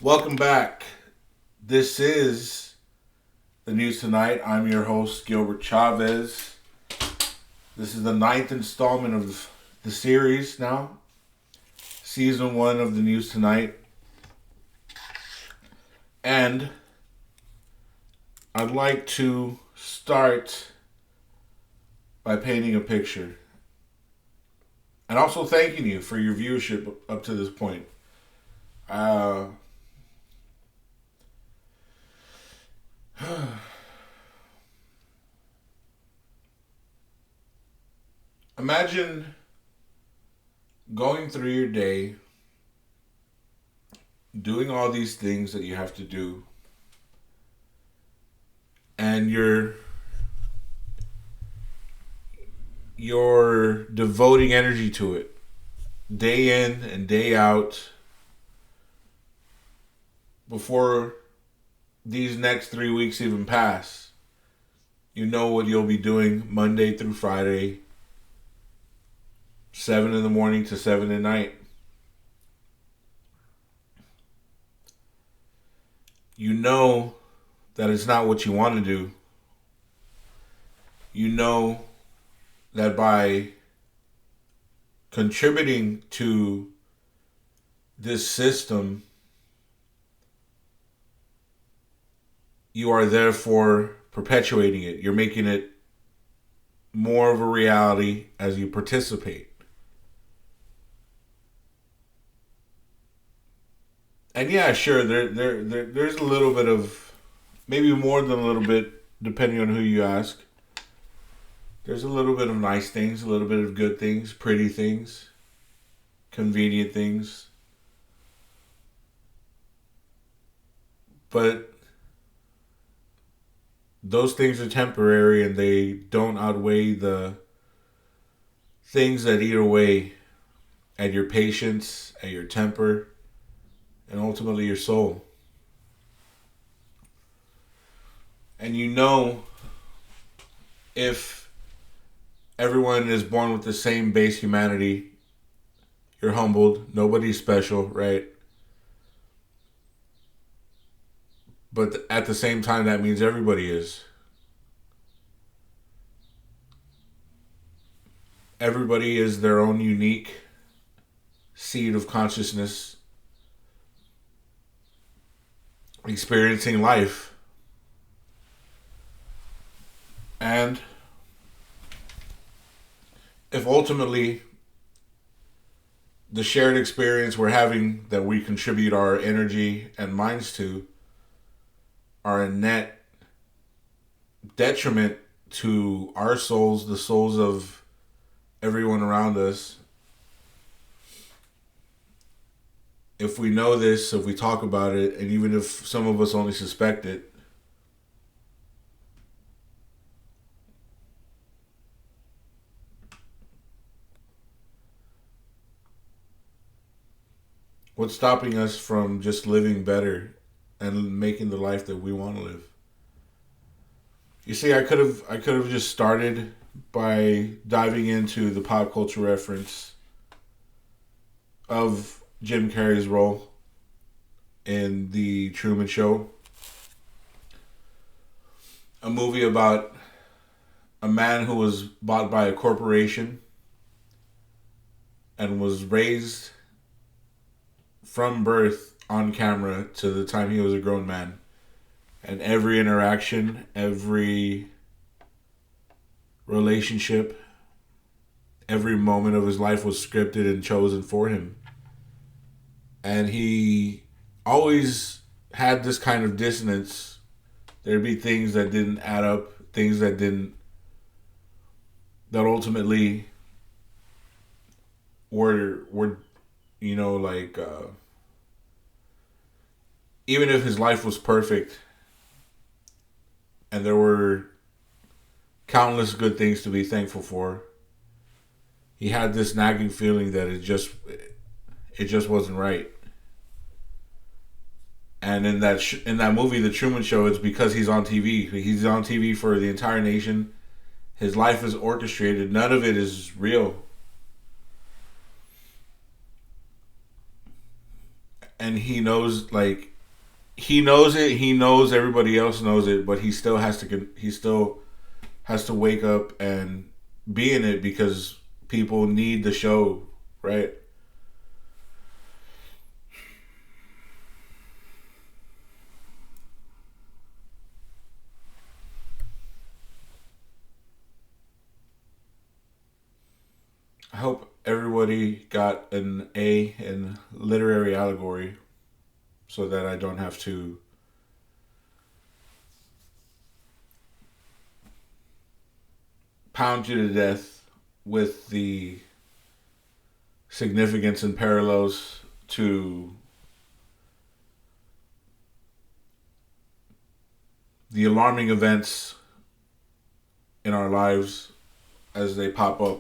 Welcome back. This is the news tonight. I'm your host, Gilbert Chavez. This is the ninth installment of the series now. Season 1 of the news tonight. And I'd like to start by painting a picture. And also thanking you for your viewership up to this point. Uh, Imagine going through your day, doing all these things that you have to do, and you're devoting energy to it, day in and day out, before these next 3 weeks even pass. You know what you'll be doing Monday through Friday, 7 in the morning to 7 at night. You know that it's not what you want to do. You know that by contributing to this system, you are therefore perpetuating it. You're making it more of a reality as you participate. And yeah, sure, there's a little bit of, maybe more than a little bit, depending on who you ask. There's a little bit of nice things, a little bit of good things, pretty things, convenient things. But those things are temporary and they don't outweigh the things that eat away at your patience, at your temper, and ultimately your soul. And you know, if everyone is born with the same base humanity, you're humbled, nobody's special, right? But at the same time, that means everybody is. Everybody is their own unique seed of consciousness, experiencing life. And if ultimately the shared experience we're having that we contribute our energy and minds to are a net detriment to our souls, the souls of everyone around us, if we know this, if we talk about it, and even if some of us only suspect it, what's stopping us from just living better and making the life that we want to live? You see, I could have just started by diving into the pop culture reference of Jim Carrey's role in The Truman Show, a movie about a man who was bought by a corporation and was raised from birth on camera to the time he was a grown man. And every interaction, every relationship, every moment of his life was scripted and chosen for him. And he always had this kind of dissonance. There'd be things that didn't add up, things that ultimately were even if his life was perfect and there were countless good things to be thankful for, he had this nagging feeling that it just wasn't right. And in that movie, The Truman Show, it's because he's on TV. He's on TV for the entire nation. His life is orchestrated. None of it is real. And he knows, like, he knows it. He knows everybody else knows it, but he still has to. He still has to wake up and be in it because people need the show, right? I hope everybody got an A in literary allegory so that I don't have to pound you to death with the significance and parallels to the alarming events in our lives as they pop up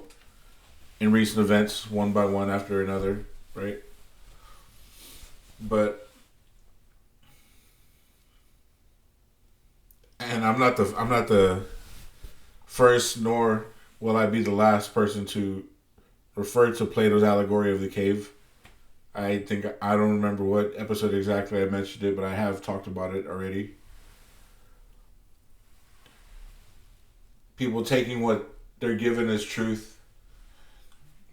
in recent events, one by one after another, right? But and I'm not the first, nor will I be the last person to refer to Plato's allegory of the cave. I don't remember what episode exactly I mentioned it, but I have talked about it already. People taking what they're given as truth,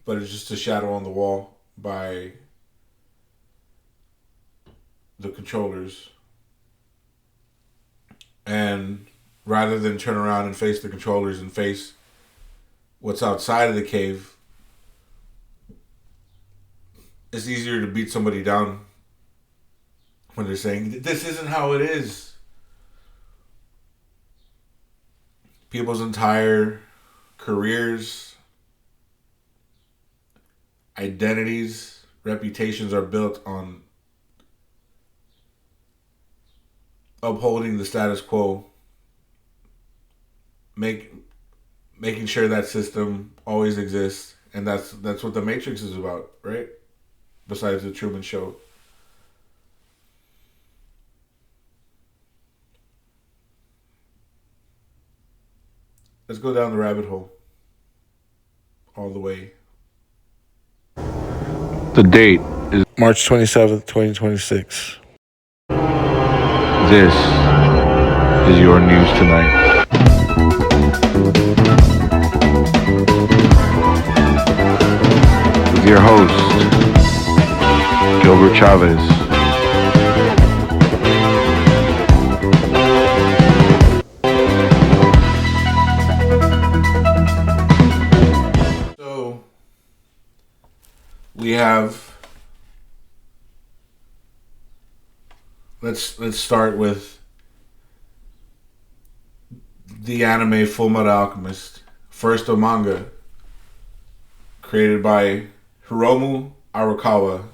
but it's just a shadow on the wall by the controllers. And rather than turn around and face the controllers and face what's outside of the cave, it's easier to beat somebody down when they're saying, this isn't how it is. People's entire careers, identities, reputations are built on upholding the status quo, making sure that system always exists, and that's what the Matrix is about, right? Besides the Truman Show. Let's go down the rabbit hole all the way. The date is March 27th, 2026. This is your news tonight. With your host, Gilbert Chavez. So, we have... Let's start with the anime Full Metal Alchemist. First a manga created by Hiromu Arakawa,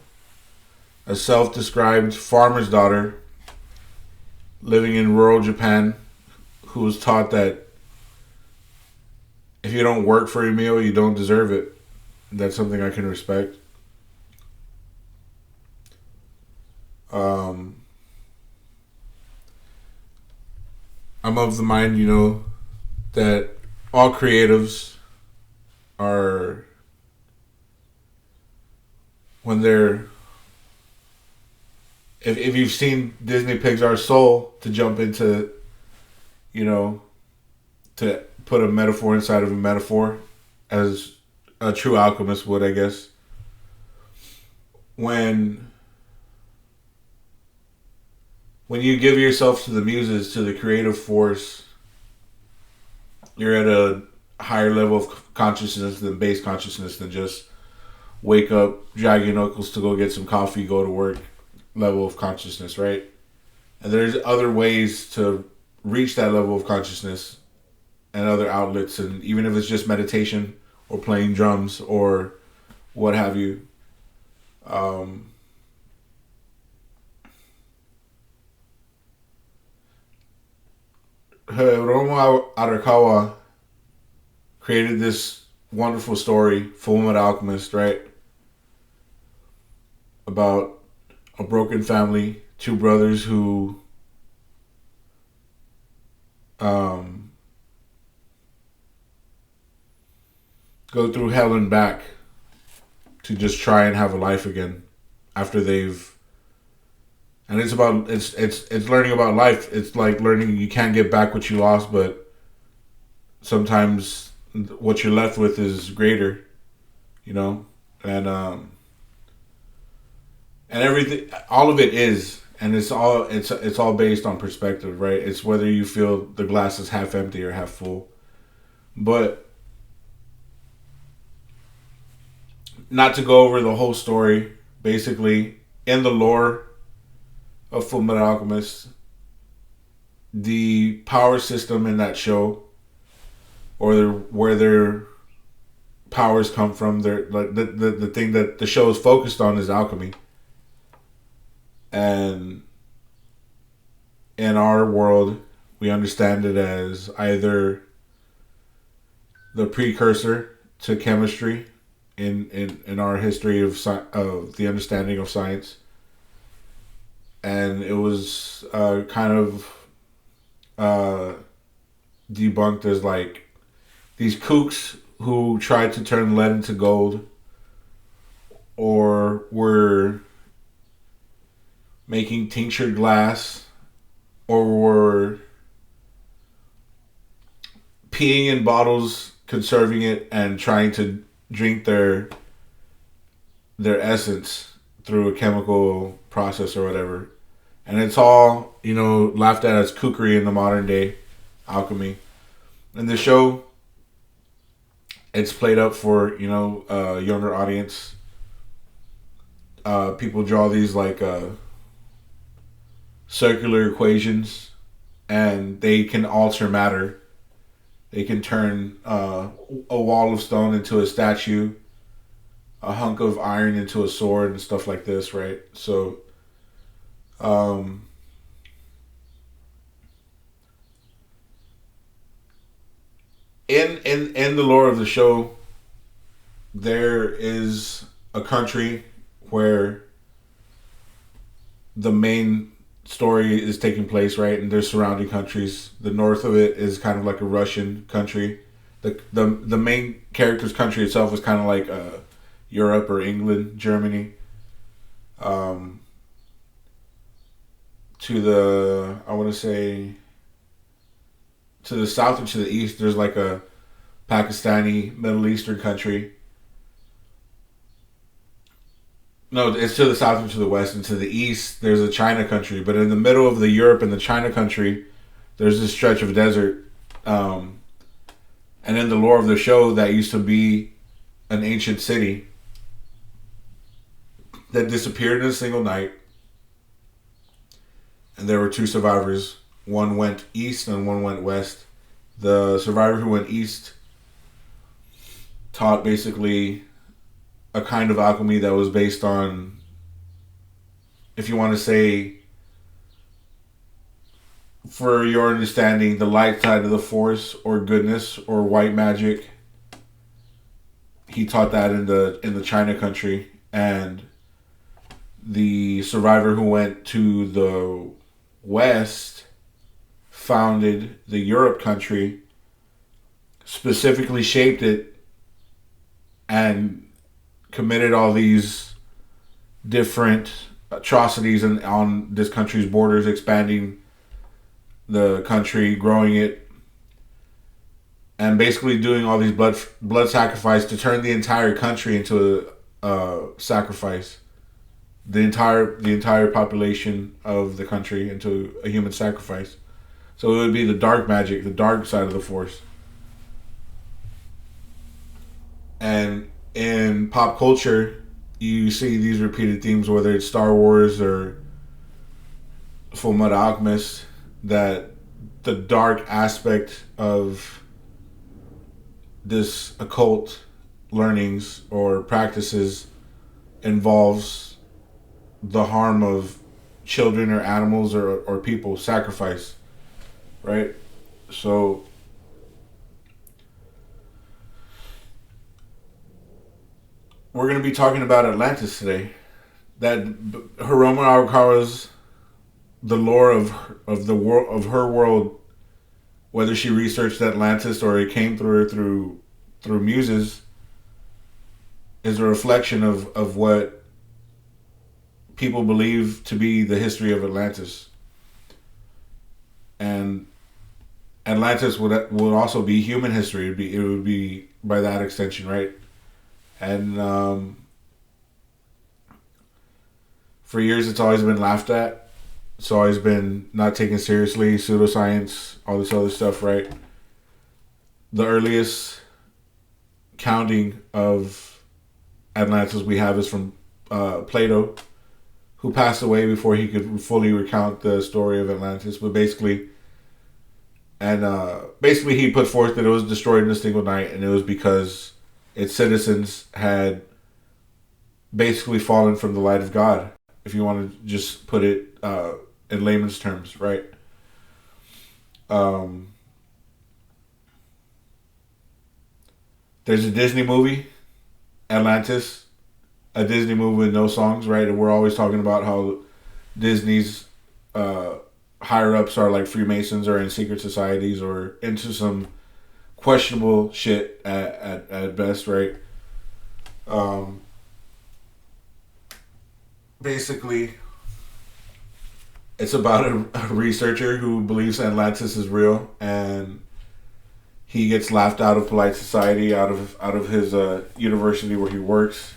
a self-described farmer's daughter living in rural Japan who was taught that if you don't work for your meal, you don't deserve it. That's something I can respect. I'm of the mind, that all creatives are, when they're, if you've seen Disney Pixar's Soul, to jump into, to put a metaphor inside of a metaphor, as a true alchemist would, I guess. When you give yourself to the muses, to the creative force, you're at a higher level of consciousness than base consciousness, than just wake up, drag your knuckles to go get some coffee, go to work level of consciousness, right? And there's other ways to reach that level of consciousness and other outlets, and even if it's just meditation or playing drums or what have you. Hiromu Arakawa created this wonderful story, Full Metal Alchemist, right? About a broken family, two brothers who go through hell and back to just try and have a life again after they've and it's learning about life. It's like learning you can't get back what you lost, but sometimes what you're left with is greater, you know, and and everything, all of it is, and it's all based on perspective, right? It's whether you feel the glass is half empty or half full, but not to go over the whole story. Basically, in the lore of Full Metal Alchemist, the power system in that show, or where their powers come from, their like the thing that the show is focused on is alchemy. And in our world, we understand it as either the precursor to chemistry in our history of the understanding of science, and it was kind of uh, debunked as like these kooks who tried to turn lead into gold, or were making tinctured glass, or were peeing in bottles, conserving it, and trying to drink their essence through a chemical process or whatever. And it's all, laughed at as kookery in the modern day alchemy. In the show, it's played up for, a younger audience. People draw these like circular equations, and they can alter matter. They can turn a wall of stone into a statue, a hunk of iron into a sword, and stuff like this, right? So, in the lore of the show, there is a country where the main story is taking place, right? And there's surrounding countries. The north of it is kind of like a Russian country. The main character's country itself is kind of like Europe or England, Germany. To the, I want to say, to the south and to the east, there's like a Pakistani, Middle Eastern country. No, it's to the south and to the west, and to the east there's a China country. But in the middle of the Europe and the China country, there's this stretch of desert. And in the lore of the show, that used to be an ancient city that disappeared in a single night. And there were two survivors. One went east and one went west. The survivor who went east taught basically a kind of alchemy that was based on, if you want to say, for your understanding, the light side of the force, or goodness, or white magic. He taught that in the China country, and the survivor who went to the west founded the Europe country, specifically shaped it, and committed all these different atrocities on this country's borders, expanding the country, growing it, and basically doing all these blood sacrifice to turn the entire country into a sacrifice. The entire population of the country into a human sacrifice. So it would be the dark magic, the dark side of the force. And in pop culture, you see these repeated themes, whether it's Star Wars or Full Metal Alchemist, that the dark aspect of this occult learnings or practices involves the harm of children or animals or people, sacrifice, right? So we're going to be talking about Atlantis today. That Hiromu Arakawa's, the lore of the world, of her world, whether she researched Atlantis or it came through her through muses, is a reflection of what people believe to be the history of Atlantis, and Atlantis would also be human history. It would be by that extension, right? And for years, it's always been laughed at. It's always been not taken seriously. Pseudoscience, all this other stuff, right? The earliest counting of Atlantis we have is from Plato, who passed away before he could fully recount the story of Atlantis. But basically, he put forth that it was destroyed in a single night, and it was because its citizens had basically fallen from the light of God. If you want to just put it in layman's terms, right? Um, there's a Disney movie, Atlantis, a Disney movie with no songs, right? And we're always talking about how Disney's higher ups are like Freemasons or in secret societies or into some questionable shit at best, right? Um, Basically, it's about a researcher who believes Atlantis is real, and he gets laughed out of polite society, out of his university where he works,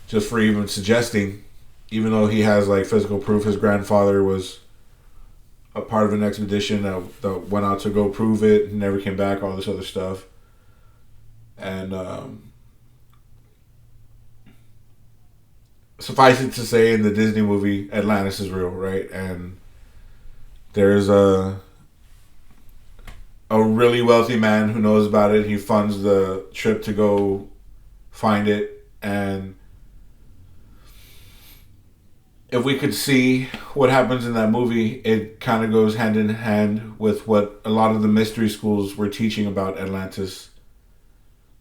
just for even suggesting, even though he has like physical proof, his grandfather was a part of an expedition that went out to go prove it, and never came back, all this other stuff, and suffice it to say, in the Disney movie, Atlantis is real, right? And there's a really wealthy man who knows about it. He funds the trip to go find it. And if we could see what happens in that movie, it kind of goes hand in hand with what a lot of the mystery schools were teaching about Atlantis.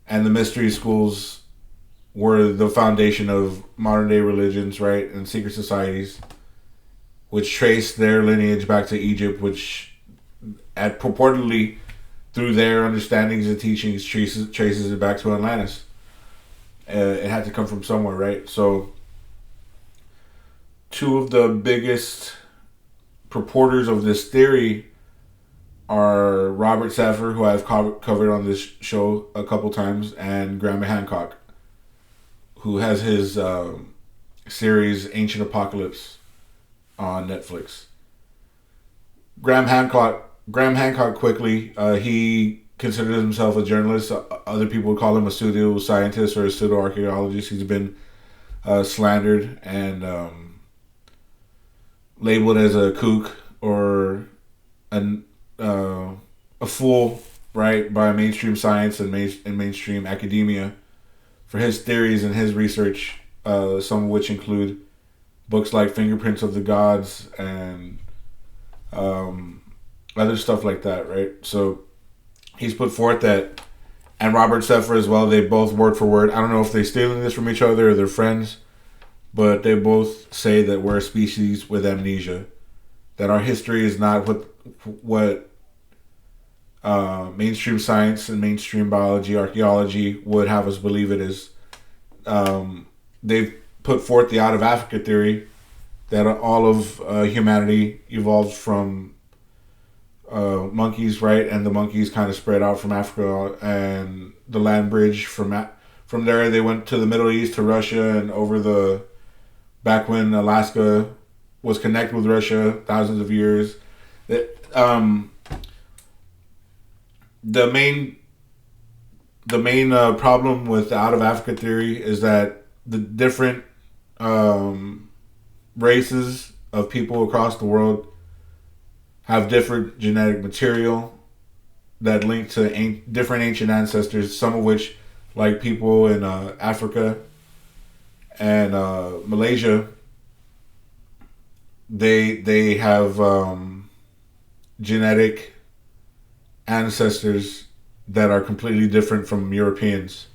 And the mystery schools were the foundation of modern day religions, right? And secret societies, which trace their lineage back to Egypt, which purportedly, through their understandings and teachings, traces it back to Atlantis. It had to come from somewhere, right? So, two of the biggest purporters of this theory are Robert Saffer, who I've covered on this show a couple times, and Graham Hancock, who has his series Ancient Apocalypse on Netflix. Graham Hancock quickly, he considered himself a journalist. Other people would call him a pseudo scientist or a pseudo archaeologist. He's been slandered and labeled as a kook or a fool, right, by mainstream science and mainstream academia for his theories and his research, some of which include books like Fingerprints of the Gods and other stuff like that, right? So he's put forth that, and Robert Seffer as well, they both word for word, I don't know if they're stealing this from each other or they're friends, but they both say that we're a species with amnesia, that our history is not what mainstream science and mainstream biology, archaeology would have us believe it is. They've put forth the out of Africa theory that all of humanity evolved from monkeys, right? And the monkeys kind of spread out from Africa and the land bridge from there. They went to the Middle East, to Russia, and back when Alaska was connected with Russia, thousands of years. The main problem with the out of Africa theory is that the different races of people across the world have different genetic material that link to different ancient ancestors, some of which, like people in Africa and Malaysia, they have genetic ancestors that are completely different from Europeans.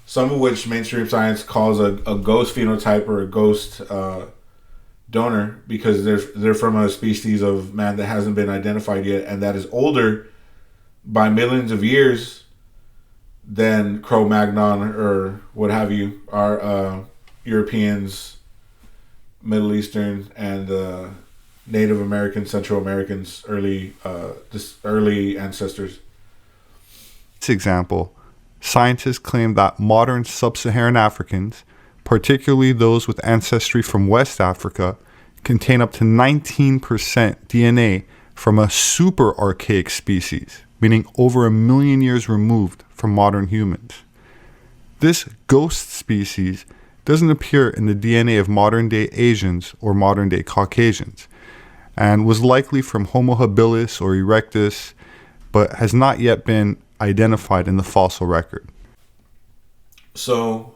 Some of which mainstream science calls a ghost phenotype or a ghost donor, because they're from a species of man that hasn't been identified yet, and that is older by millions of years than Cro-Magnon or what have you, our Europeans Middle Eastern and Native American, Central Americans, early ancestors. This example, scientists claim that modern sub-Saharan Africans, particularly those with ancestry from West Africa, contain up to 19% DNA from a super archaic species, meaning over 1 million years removed from modern humans. This ghost species doesn't appear in the DNA of modern-day Asians or modern-day Caucasians, and was likely from Homo habilis or erectus, but has not yet been identified in the fossil record. So,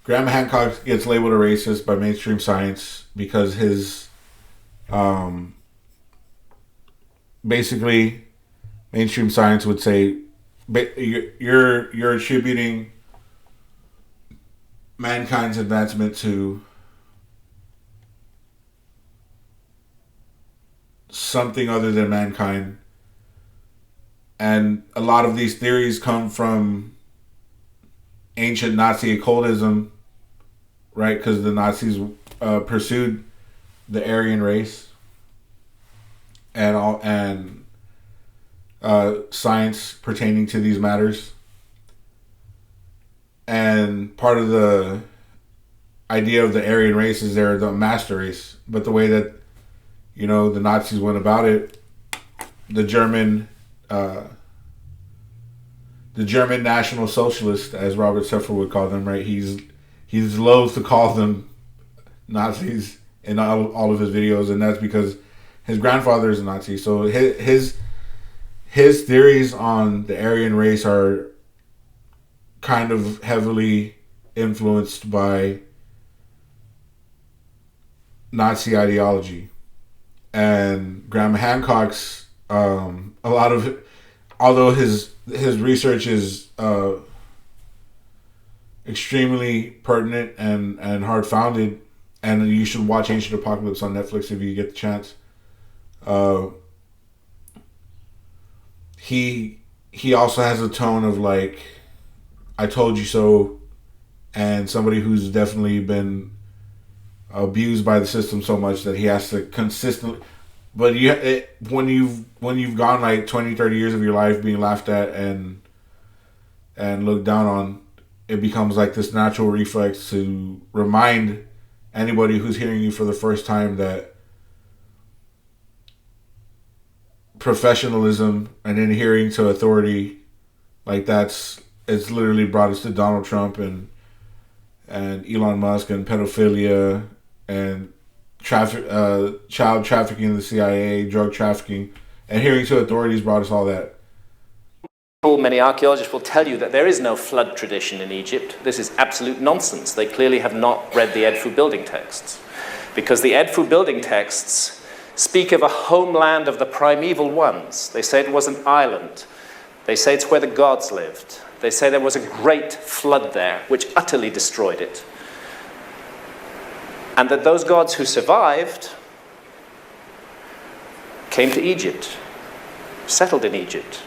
Graham Hancock gets labeled a racist by mainstream science because his, basically, mainstream science would say you're attributing mankind's advancement to something other than mankind. And a lot of these theories come from ancient Nazi occultism, right? Because the Nazis pursued the Aryan race and science pertaining to these matters. And part of the idea of the Aryan race is they're the master race. But the way that, the Nazis went about it, the German National Socialist, as Robert Seffer would call them, right? He's loath to call them Nazis in all of his videos, and that's because his grandfather is a Nazi. So his theories on the Aryan race are kind of heavily influenced by Nazi ideology. And Graham Hancock's a lot of it, although his research is extremely pertinent and hard founded, and you should watch Ancient Apocalypse on Netflix if you get the chance. He also has a tone of like, I told you so, and somebody who's definitely been abused by the system so much that he has to consistently. But when you've gone like 20, 30 years of your life being laughed at and looked down on, it becomes like this natural reflex to remind anybody who's hearing you for the first time that professionalism and adhering to authority, like it's literally brought us to Donald Trump and Elon Musk and pedophilia and child trafficking in the CIA, drug trafficking. Adhering to authorities brought us all that. Many archaeologists will tell you that there is no flood tradition in Egypt. This is absolute nonsense. They clearly have not read the Edfu building texts, because the Edfu building texts speak of a homeland of the primeval ones. They say it was an island. They say it's where the gods lived. They say there was a great flood there, which utterly destroyed it. And that those gods who survived came to Egypt, settled in Egypt,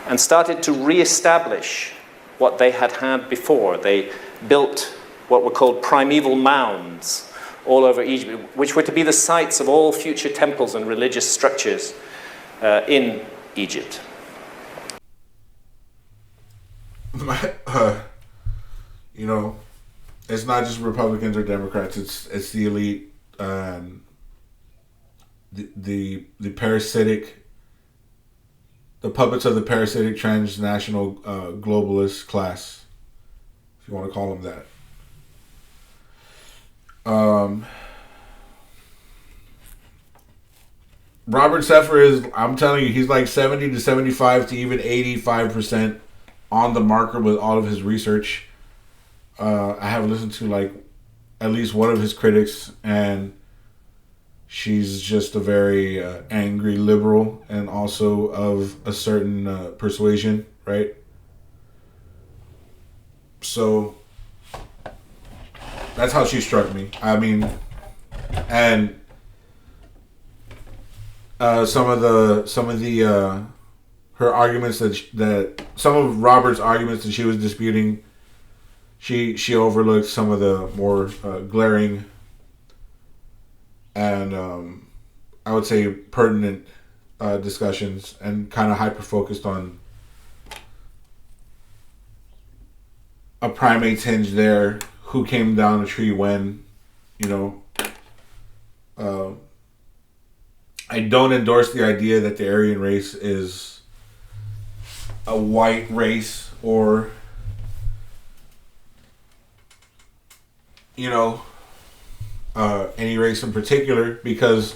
and started to re-establish what they had had before. They built what were called primeval mounds all over Egypt, which were to be the sites of all future temples and religious structures in Egypt. It's not just Republicans or Democrats. It's the elite, the parasitic, the puppets of the parasitic transnational globalist class, if you want to call them that. Robert Seffer is, I'm telling you, he's like 70 to 75 to even 85% on the marker with all of his research. I have listened to like at least one of his critics, and she's just a very angry liberal and also of a certain persuasion, right? So that's how she struck me. I mean, and some of her arguments that some of Robert's arguments that she was disputing she overlooked some of the more glaring and I would say pertinent discussions, and kind of hyper focused on a primate's hinge there, who came down the tree when, you know. I don't endorse the idea that the Aryan race is a white race, or, you know, any race in particular, because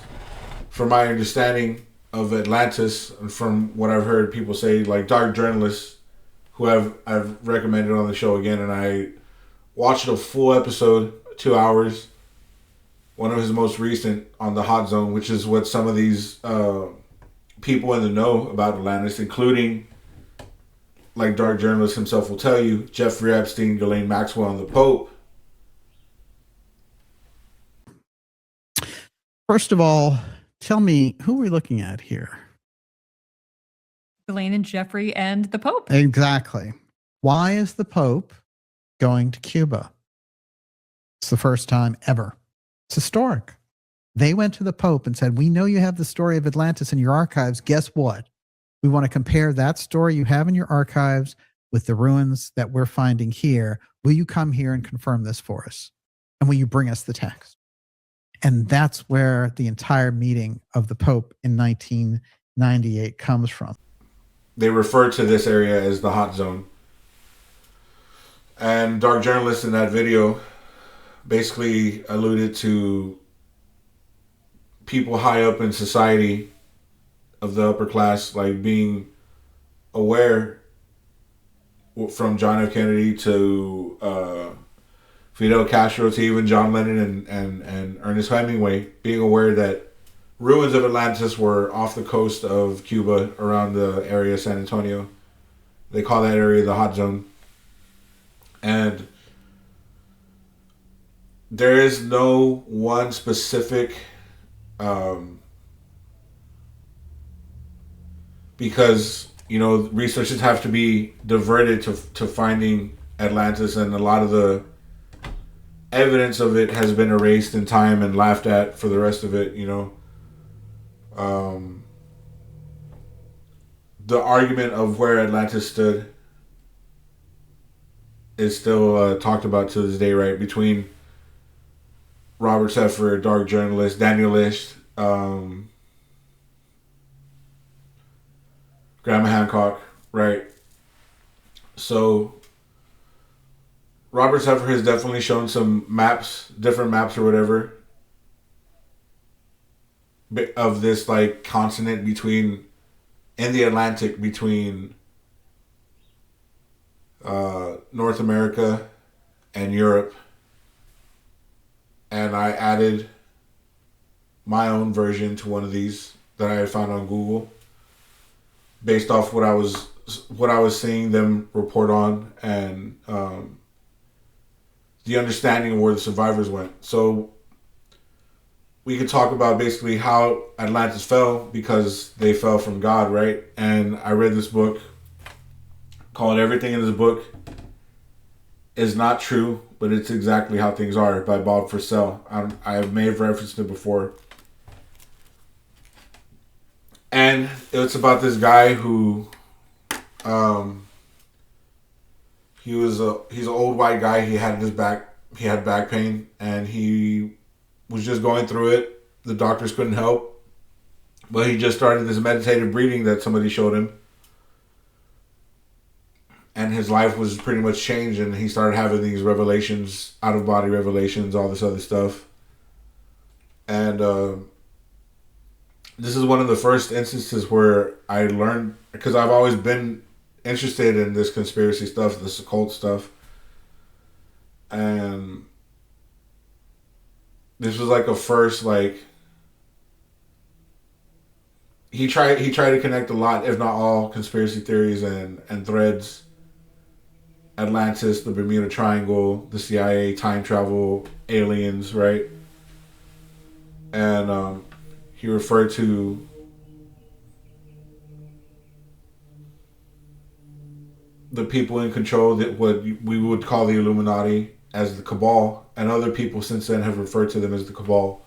from my understanding of Atlantis, and from what I've heard people say, like dark journalists who I've recommended on the show again, and I watched a full episode, 2 hours, one of his most recent on the Hot Zone, which is what some of these people in the know about Atlantis, including, like dark journalist himself will tell you, Jeffrey Epstein, Ghislaine Maxwell, and the Pope. First of all, tell me, who are we looking at here? Elaine and Jeffrey and the Pope. Exactly. Why is the Pope going to Cuba? It's the first time ever. It's historic. They went to the Pope and said, we know you have the story of Atlantis in your archives. Guess what? We want to compare that story you have in your archives with the ruins that we're finding here. Will you come here and confirm this for us? And will you bring us the text? And that's where the entire meeting of the Pope in 1998 comes from. They refer to this area as the Hot Zone. And dark journalists in that video basically alluded to people high up in society of the upper class, like being aware, from John F. Kennedy to Fidel Castro to even John Lennon and Ernest Hemingway, being aware that ruins of Atlantis were off the coast of Cuba, around the area of San Antonio. They call that area the Hot Zone. And there is no one specific, because, you know, researchers have to be diverted to finding Atlantis, and a lot of the evidence of it has been erased in time and laughed at for the rest of it, you know. The argument of where Atlantis stood is still talked about to this day, right? Between Robert Seffer, dark journalist, Daniel Licht, Graham Hancock, right? So Robert Seffer has definitely shown some maps, different maps or whatever, of this like continent between, in the Atlantic, between North America and Europe. And I added my own version to one of these that I had found on Google, based off what I was seeing them report on, and the understanding of where the survivors went. So we could talk about basically how Atlantis fell, because they fell from God, right? And I read this book called Everything in This Book Is Not True, but It's Exactly How Things Are, by Bob Frisell. I may have referenced it before. And it's about this guy who, he's an old white guy. He had back pain, and he was just going through it. The doctors couldn't help, but he just started this meditative breathing that somebody showed him, and his life was pretty much changed, and he started having these revelations, out of body revelations, all this other stuff. And this is one of the first instances where I learned, because I've always been interested in this conspiracy stuff, this occult stuff, and this was like a first, like, he tried to connect a lot, if not all, conspiracy theories and threads. Atlantis, the Bermuda Triangle, the CIA, time travel, aliens, right? And he referred to the people in control, that what we would call the Illuminati, as the Cabal, and other people since then have referred to them as the Cabal.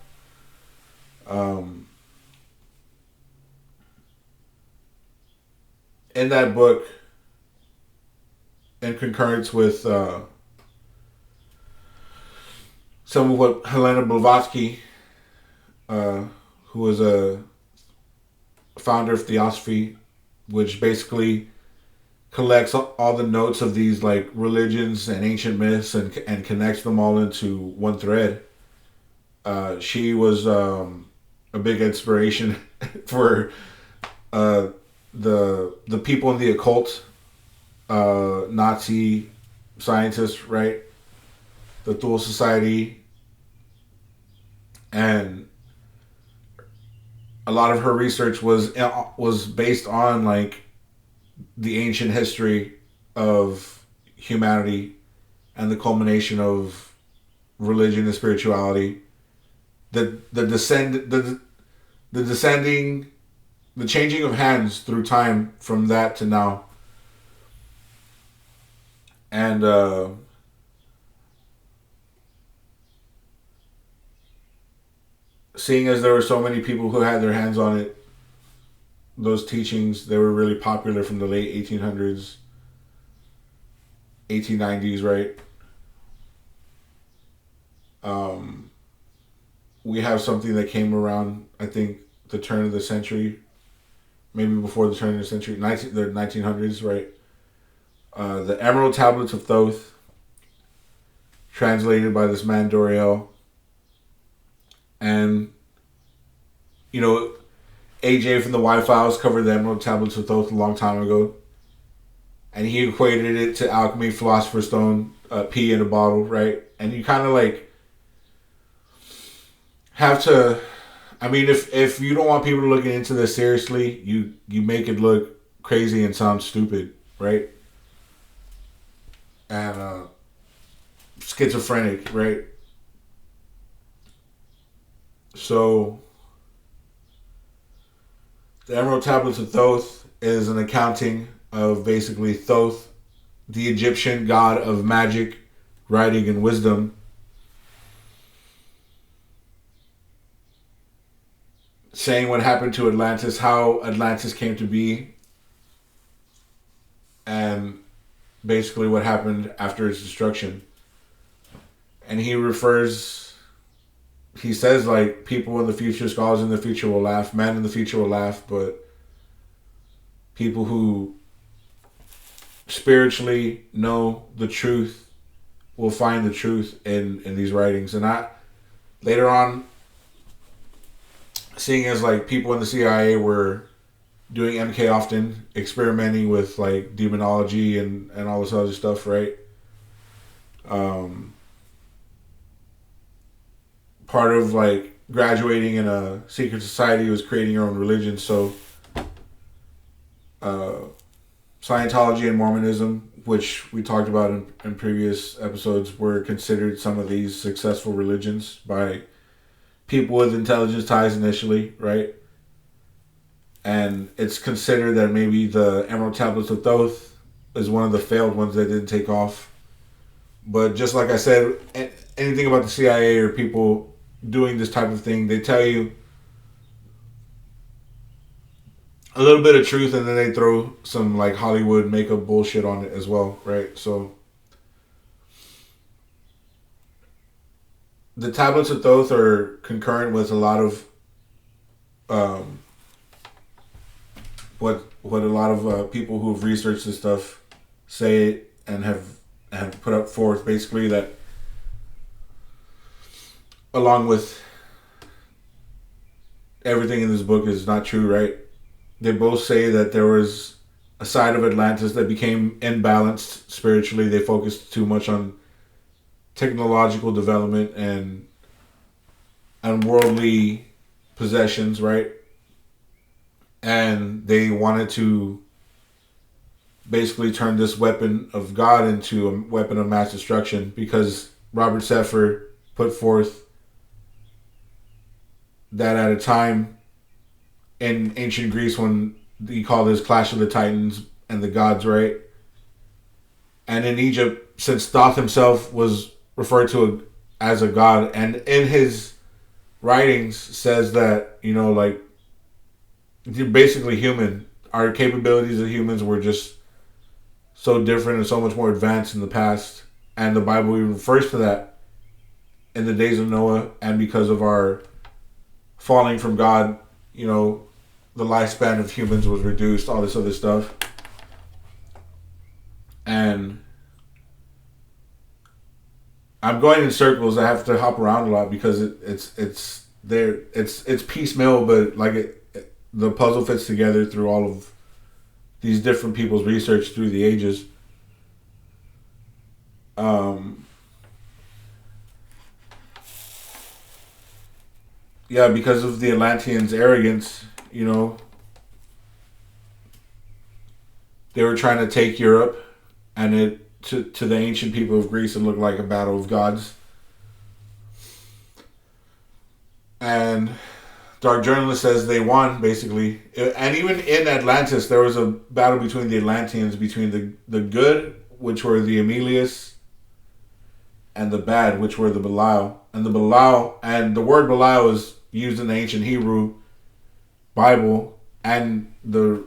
In that book, in concurrence with some of what Helena Blavatsky, who was a founder of Theosophy, which basically collects all the notes of these like religions and ancient myths and connects them all into one thread. She was a big inspiration for the people in the occult, Nazi scientists, right? The Thule Society, and a lot of her research was based on like the ancient history of humanity and the culmination of religion and spirituality. The descending, the changing of hands through time from that to now. And seeing as there were so many people who had their hands on it, those teachings, they were really popular from the late 1800s, 1890s, right? We have something that came around, I think, the turn of the century, maybe before the turn of the century, the 1900s, right? The Emerald Tablets of Thoth, translated by this man Doriel. And, you know, AJ from the Y-Files covered the Emerald Tablets of Thoth a long time ago. And he equated it to alchemy, philosopher's stone, pee in a bottle, right? And you kind of like have to, I mean, if you don't want people looking into this seriously, you make it look crazy and sound stupid, right? And schizophrenic, right? So the Emerald Tablets of Thoth is an accounting of basically Thoth, the Egyptian god of magic, writing, and wisdom, saying what happened to Atlantis, how Atlantis came to be, and basically what happened after its destruction. And he says like people in the future, scholars in the future will laugh, men in the future will laugh, but people who spiritually know the truth will find the truth in these writings. And later on, seeing as like people in the CIA were doing MK often, experimenting with like demonology and all this other stuff, right? Part of like graduating in a secret society was creating your own religion. So Scientology and Mormonism, which we talked about in previous episodes, were considered some of these successful religions by people with intelligence ties initially, right? And it's considered that maybe the Emerald Tablets of Thoth is one of the failed ones that didn't take off. But just like I said, anything about the CIA or people doing this type of thing, they tell you a little bit of truth and then they throw some like Hollywood makeup bullshit on it as well, right? So the Tablets of Thoth are concurrent with a lot of what a lot of people who have researched this stuff say and have put up forth, basically that along with everything in this book is not true, right? They both say that there was a side of Atlantis that became imbalanced spiritually. They focused too much on technological development and worldly possessions, right? And they wanted to basically turn this weapon of God into a weapon of mass destruction, because Robert Seffer put forth that at a time in ancient Greece when he called this Clash of the Titans and the gods, right? And in Egypt, since Thoth himself was referred to as a god, and in his writings says that, like, you're basically human. Our capabilities as humans were just so different and so much more advanced in the past. And the Bible even refers to that in the days of Noah, and because of our falling from God, the lifespan of humans was reduced, all this other stuff. And I'm going in circles. I have to hop around a lot because it's piecemeal, but like the puzzle fits together through all of these different people's research through the ages. Yeah, because of the Atlanteans' arrogance, they were trying to take Europe, and to the ancient people of Greece, it looked like a battle of gods. And Dark Journalist says they won, basically. And even in Atlantis, there was a battle between the Atlanteans, between the good, which were the Emilius, and the bad, which were the Belial. And the word Belial is used in the ancient Hebrew Bible and the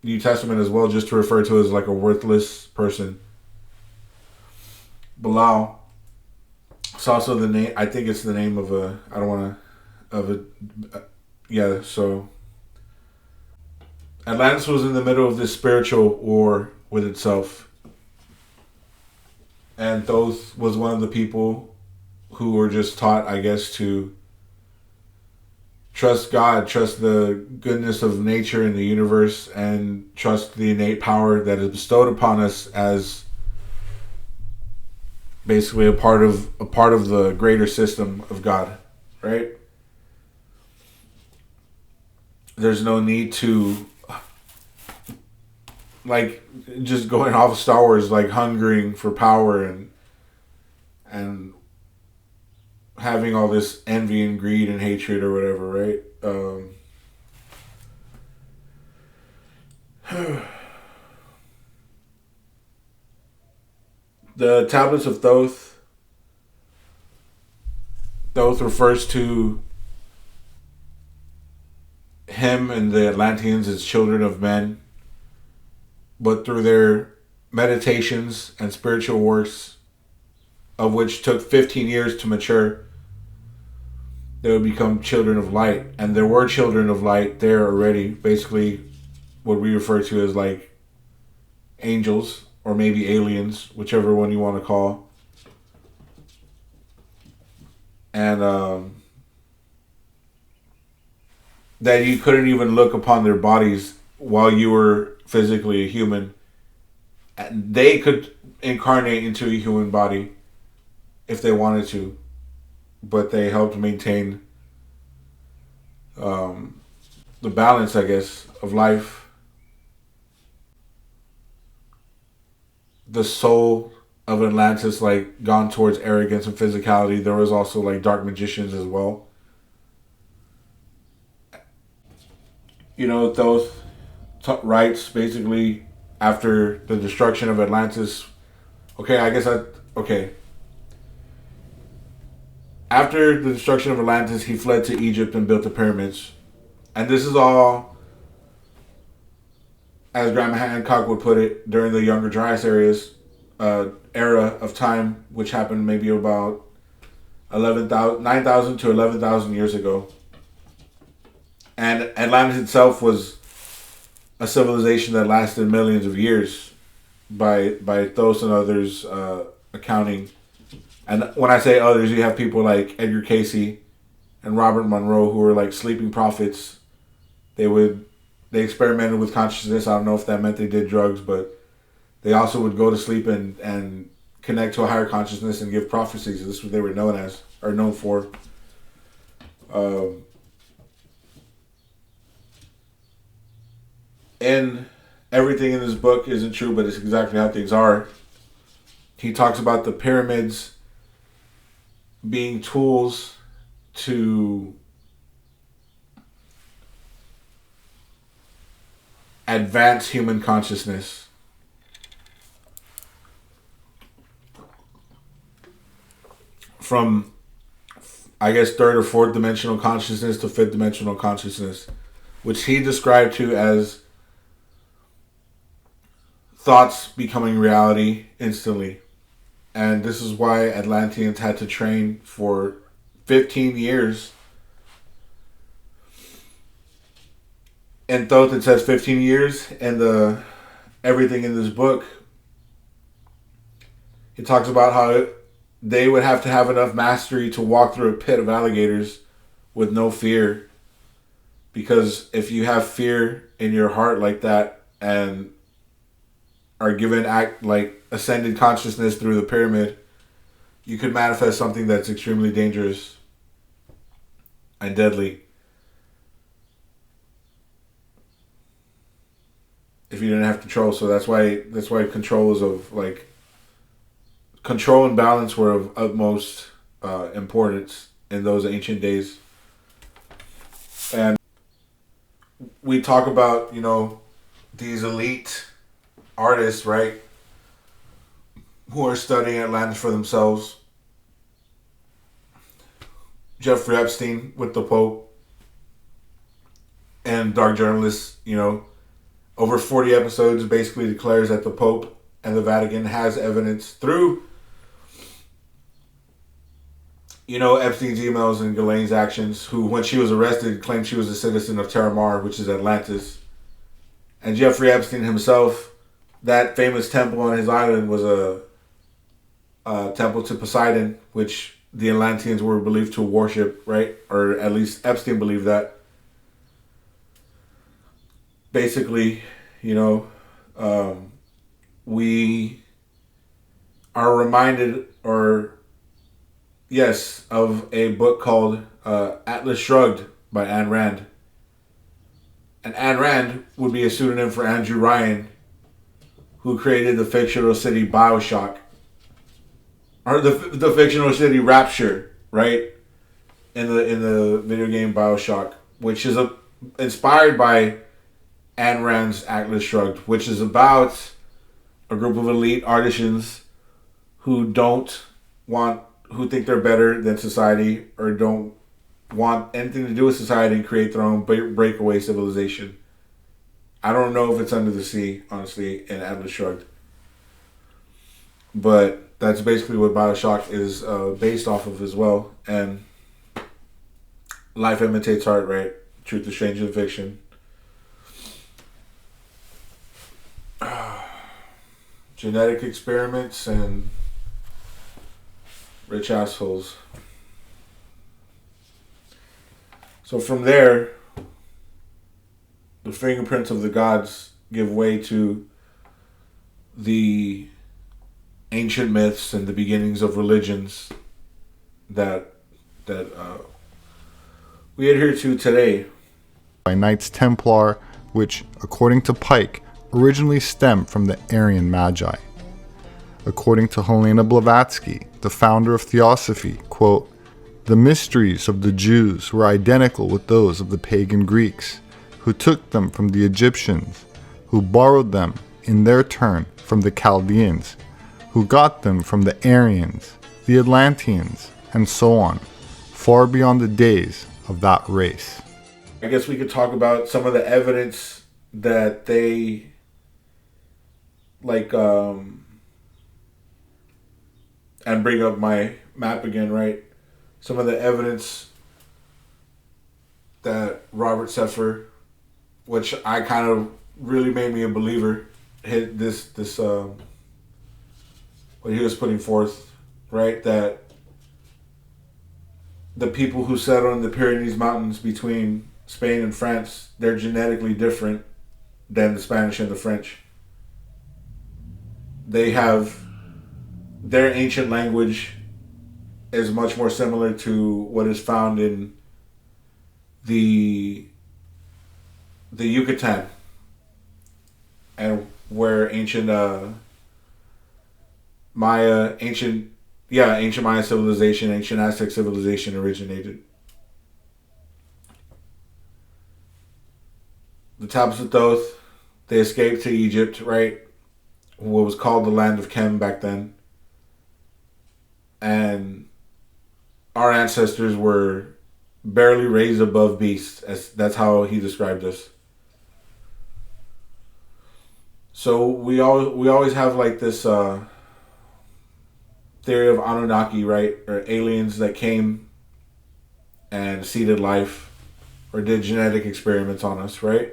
New Testament as well, just to refer to as like a worthless person. Belial. It's also the name. I think it's the name of a. I don't want to. Of a. Yeah. So Atlantis was in the middle of this spiritual war with itself, and Thoth was one of the people who were just taught, I guess, to trust God, trust the goodness of nature and the universe, and trust the innate power that is bestowed upon us as basically a part of the greater system of God, right? There's no need to, like, just going off of Star Wars, like hungering for power and having all this envy and greed and hatred or whatever, right? The tablets of Thoth refers to him and the Atlanteans as children of men, but through their meditations and spiritual works, of which took 15 years to mature, they would become children of light. And there were children of light there already, basically what we refer to as like angels, or maybe aliens, whichever one you want to call. And that you couldn't even look upon their bodies while you were physically a human. And they could incarnate into a human body if they wanted to, but they helped maintain the balance, I guess, of life. The soul of Atlantis, like, gone towards arrogance and physicality. There was also like dark magicians as well. Thoth writes basically after the destruction of Atlantis. After the destruction of Atlantis, he fled to Egypt and built the pyramids. And this is all, as Graham Hancock would put it, during the Younger Dryas era of time, which happened maybe about 9,000 to 11,000 years ago. And Atlantis itself was a civilization that lasted millions of years by Thoth and others' accounting. And when I say others, you have people like Edgar Cayce and Robert Monroe, who were like sleeping prophets. They experimented with consciousness. I don't know if that meant they did drugs, but they also would go to sleep and connect to a higher consciousness and give prophecies. This is what they were known for. And everything in this book isn't true, but it's exactly how things are. He talks about the pyramids being tools to advance human consciousness. from, I guess, third or fourth dimensional consciousness to fifth dimensional consciousness, which he described to as thoughts becoming reality instantly. And this is why Atlanteans had to train for 15 years. And Thoth, it says 15 years, and everything in this book, it talks about how they would have to have enough mastery to walk through a pit of alligators with no fear. Because if you have fear in your heart like that and are given ascended consciousness through the pyramid, you could manifest something that's extremely dangerous and deadly. If you didn't have control. So that's why control is control and balance were of utmost importance in those ancient days. And we talk about, these elite artists, right, who are studying Atlantis for themselves. Jeffrey Epstein with the Pope and dark journalists, over 40 episodes basically declares that the Pope and the Vatican has evidence through, Epstein's emails and Ghislaine's actions, who, when she was arrested, claimed she was a citizen of Terra Mar, which is Atlantis. And Jeffrey Epstein himself, that famous temple on his island was a temple to Poseidon, which the Atlanteans were believed to worship, right? Or at least Epstein believed that. Basically, we are reminded, of a book called Atlas Shrugged by Ayn Rand. And Ayn Rand would be a pseudonym for Andrew Ryan, who created the fictional city BioShock. Or the fictional city Rapture, right? In the video game BioShock, which is inspired by Ayn Rand's Atlas Shrugged, which is about a group of elite artisans who think they're better than society, or don't want anything to do with society, and create their own breakaway civilization. I don't know if it's under the sea, honestly, in Atlas Shrugged. But that's basically what BioShock is based off of as well. And life imitates art, right? Truth is stranger than fiction. Genetic experiments and rich assholes. So from there, the fingerprints of the gods give way to the ancient myths and the beginnings of religions that we adhere to today. By Knights Templar, which, according to Pike, originally stemmed from the Aryan Magi. According to Helena Blavatsky, the founder of Theosophy, quote, "The mysteries of the Jews were identical with those of the pagan Greeks, who took them from the Egyptians, who borrowed them in their turn from the Chaldeans, who got them from the Aryans, the Atlanteans, and so on, far beyond the days of that race." I guess we could talk about some of the evidence that they and bring up my map again, right? Some of the evidence that Robert Seffer, which I kind of really made me a believer, hit this what he was putting forth, right? That the people who settled in the Pyrenees Mountains between Spain and France, they're genetically different than the Spanish and the French. They have their ancient language is much more similar to what is found in the Yucatan, and where ancient Maya civilization, ancient Aztec civilization originated. The Tablets of Thoth, they escaped to Egypt, right? What was called the land of Chem back then. And our ancestors were barely raised above beasts. As that's how he described us. So we always have like this theory of Anunnaki, right, or aliens that came and seeded life or did genetic experiments on us, right?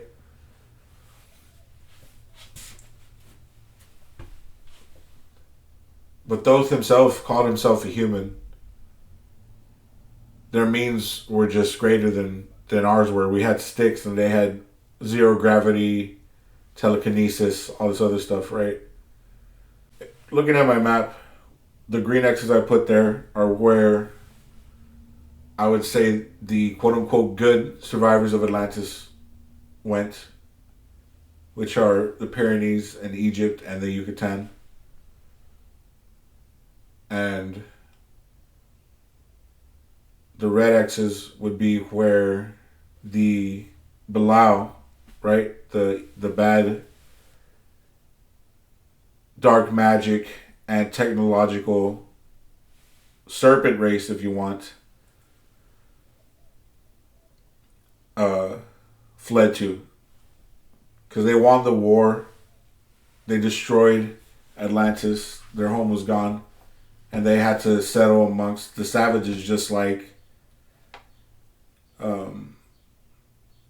But Thoth himself called himself a human. Their means were just greater than ours were. We had sticks and they had zero gravity, telekinesis, all this other stuff, right? Looking at my map, the green X's I put there are where I would say the quote unquote good survivors of Atlantis went, which are the Pyrenees and Egypt and the Yucatan. And the red X's would be where the Belau, right? The bad dark magic and technological serpent race, if you want, fled to. Because they won the war. They destroyed Atlantis. Their home was gone. And they had to settle amongst the savages just like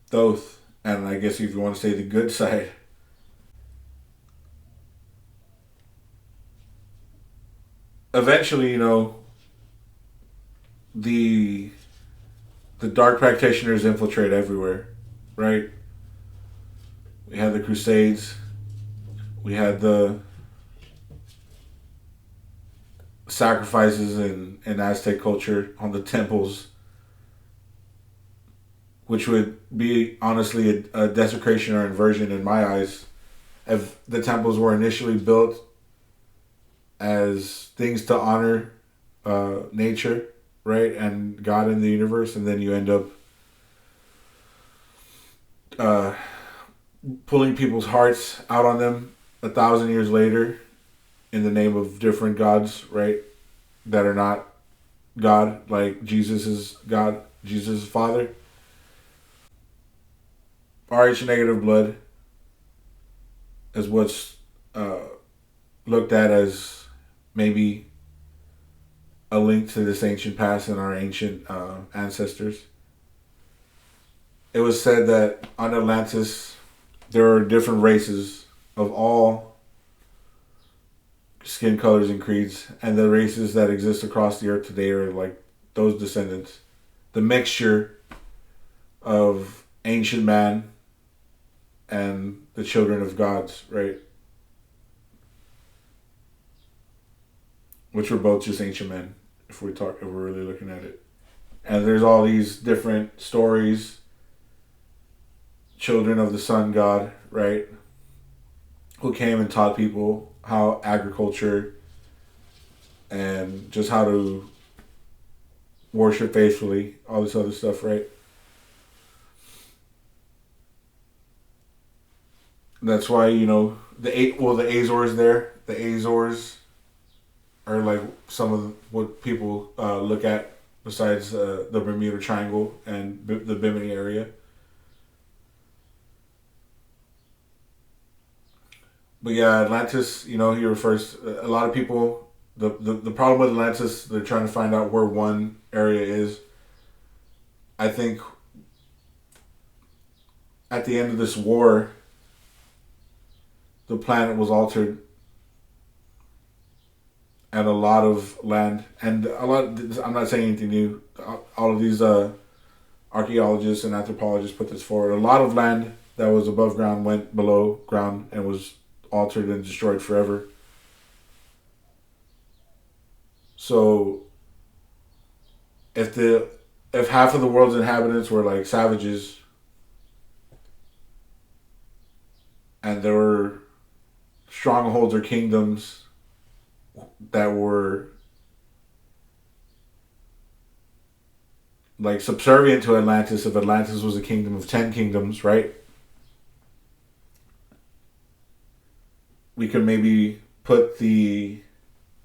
Thoth. And I guess if you want to say the good side. Eventually, you know, the dark practitioners infiltrate everywhere, right? We had the Crusades. We had the sacrifices in Aztec culture on the temples, which would be honestly a desecration or inversion in my eyes. If the temples were initially built as things to honor nature, right, and God in the universe, and then you end up pulling people's hearts out on them 1,000 years later in the name of different gods, right, that are not God, like Jesus is God, Jesus is Father. Rh negative blood is what's looked at as maybe a link to this ancient past and our ancient ancestors. It was said that on Atlantis there are different races of all skin colors and creeds, and the races that exist across the earth today are like those descendants. The mixture of ancient man and the children of gods, right? Which were both just ancient men, if we're really looking at it. And there's all these different stories. Children of the sun god, right? Who came and taught people how agriculture and just how to worship faithfully, all this other stuff, right? That's why, you know, the Azores there. The Azores are like some of what people look at besides the Bermuda Triangle and the Bimini area. But yeah, Atlantis, you know, he refers, a lot of people, the problem with Atlantis, they're trying to find out where one area is. I think at the end of this war, the planet was altered and a lot of land, and I'm not saying anything new, all of these archaeologists and anthropologists put this forward. A lot of land that was above ground went below ground and was altered and destroyed forever. So if half of the world's inhabitants were like savages and there were strongholds or kingdoms that were like subservient to Atlantis, if Atlantis was a kingdom of 10 kingdoms, right? We could maybe put the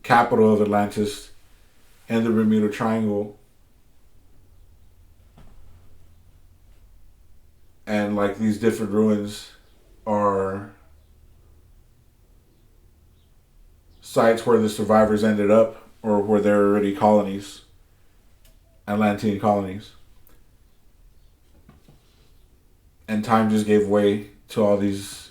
capital of Atlantis in the Bermuda Triangle and like these different ruins are sites where the survivors ended up, or where there were already colonies, Atlantean colonies. And time just gave way to all these,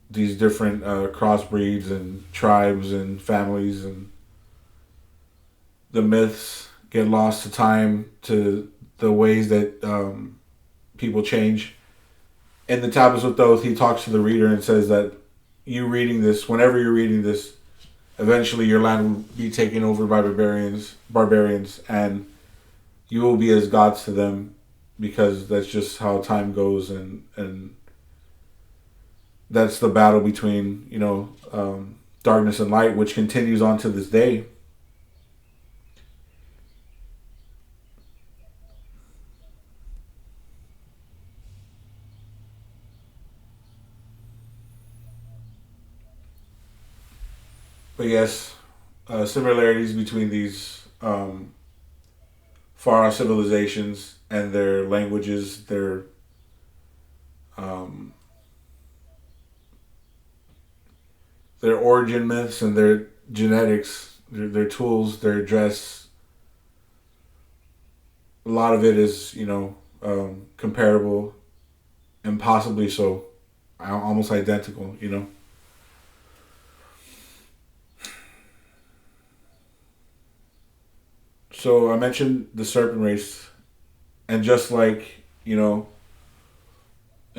these different crossbreeds and tribes and families, and the myths get lost to time, to the ways that people change. In the Tablets with Oath, he talks to the reader and says that whenever you're reading this, eventually your land will be taken over by barbarians, and you will be as gods to them, because that's just how time goes, and that's the battle between darkness and light, which continues on to this day. But yes, similarities between these far-off civilizations and their languages, um, their origin myths, and their genetics, their tools, their dress. A lot of it is, comparable, and possibly so, almost identical. So I mentioned the serpent race, and just like, in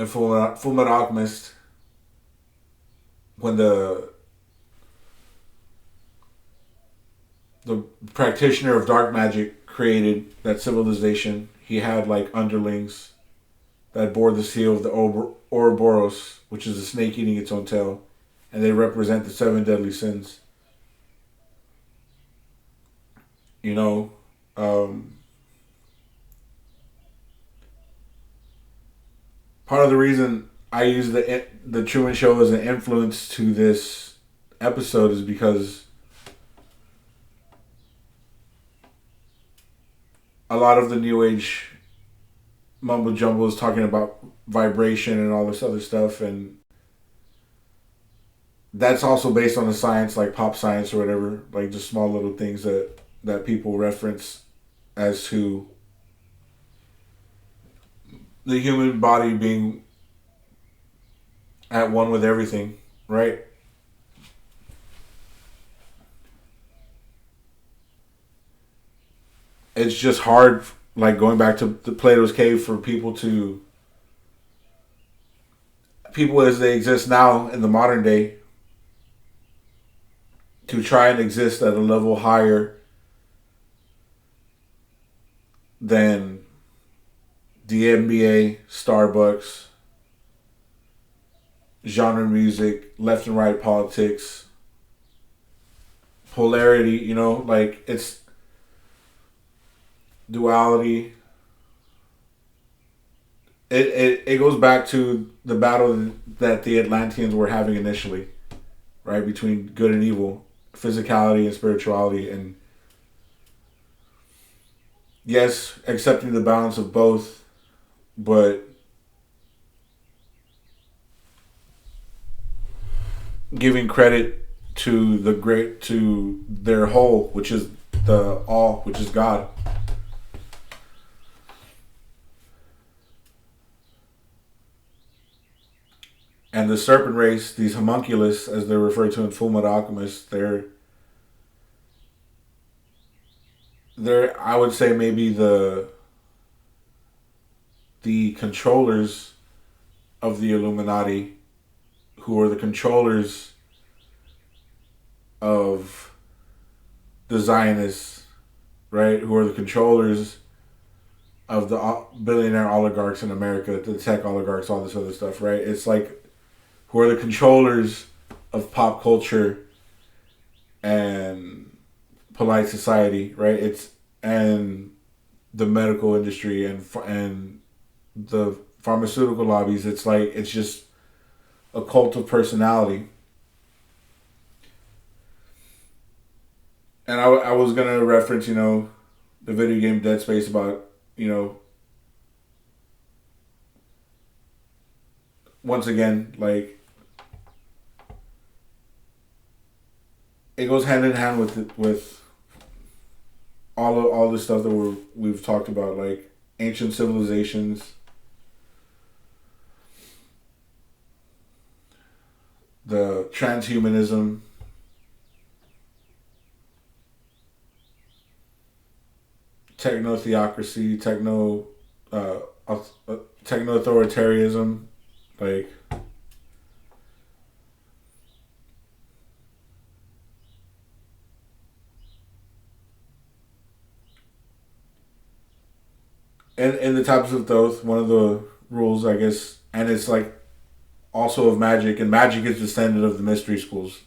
Full Metal Alchemist, when the practitioner of dark magic created that civilization, he had like underlings that bore the seal of the Ouroboros, which is a snake eating its own tail, and they represent the seven deadly sins. You know, part of the reason I use the Truman Show as an influence to this episode is because a lot of the New Age mumbo jumbo is talking about vibration and all this other stuff, and that's also based on the science, like pop science or whatever, like just small little things that people reference as to the human body being at one with everything, right? It's just hard, like going back to the Plato's cave, for people as they exist now in the modern day, to try and exist at a level higher than the NBA, Starbucks, genre music, left and right politics, polarity, like it's duality. It goes back to the battle that the Atlanteans were having initially, right? Between good and evil, physicality and spirituality, and yes, accepting the balance of both, but giving credit to to their whole, which is the all, which is God. And the serpent race, these homunculus, as they're referred to in Full Metal Alchemist, they're I would say maybe the controllers of the Illuminati, who are the controllers of the Zionists, right? Who are the controllers of the billionaire oligarchs in America, the tech oligarchs, all this other stuff, right? It's like, who are the controllers of pop culture and polite society, right? And the medical industry and the pharmaceutical lobbies. It's just a cult of personality. And I was gonna reference, the video game Dead Space, about, once again, like, it goes hand in hand with all the stuff that we've talked about, like ancient civilizations, the transhumanism, techno-theocracy, techno-authoritarianism, like, and the types of those, one of the rules, I guess, and it's like also of magic, and magic is descendant of the mystery schools.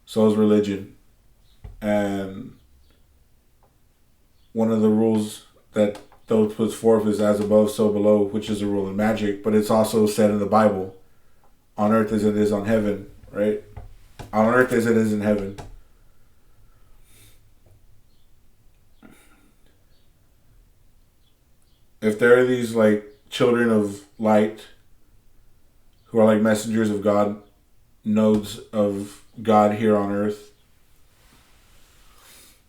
So is religion. And one of the rules that Thoth puts forth is as above, so below, which is a rule in magic, but it's also said in the Bible, on earth as it is on heaven, right? On earth as it is in heaven. If there are these like children of light who are like messengers of God, nodes of God here on earth,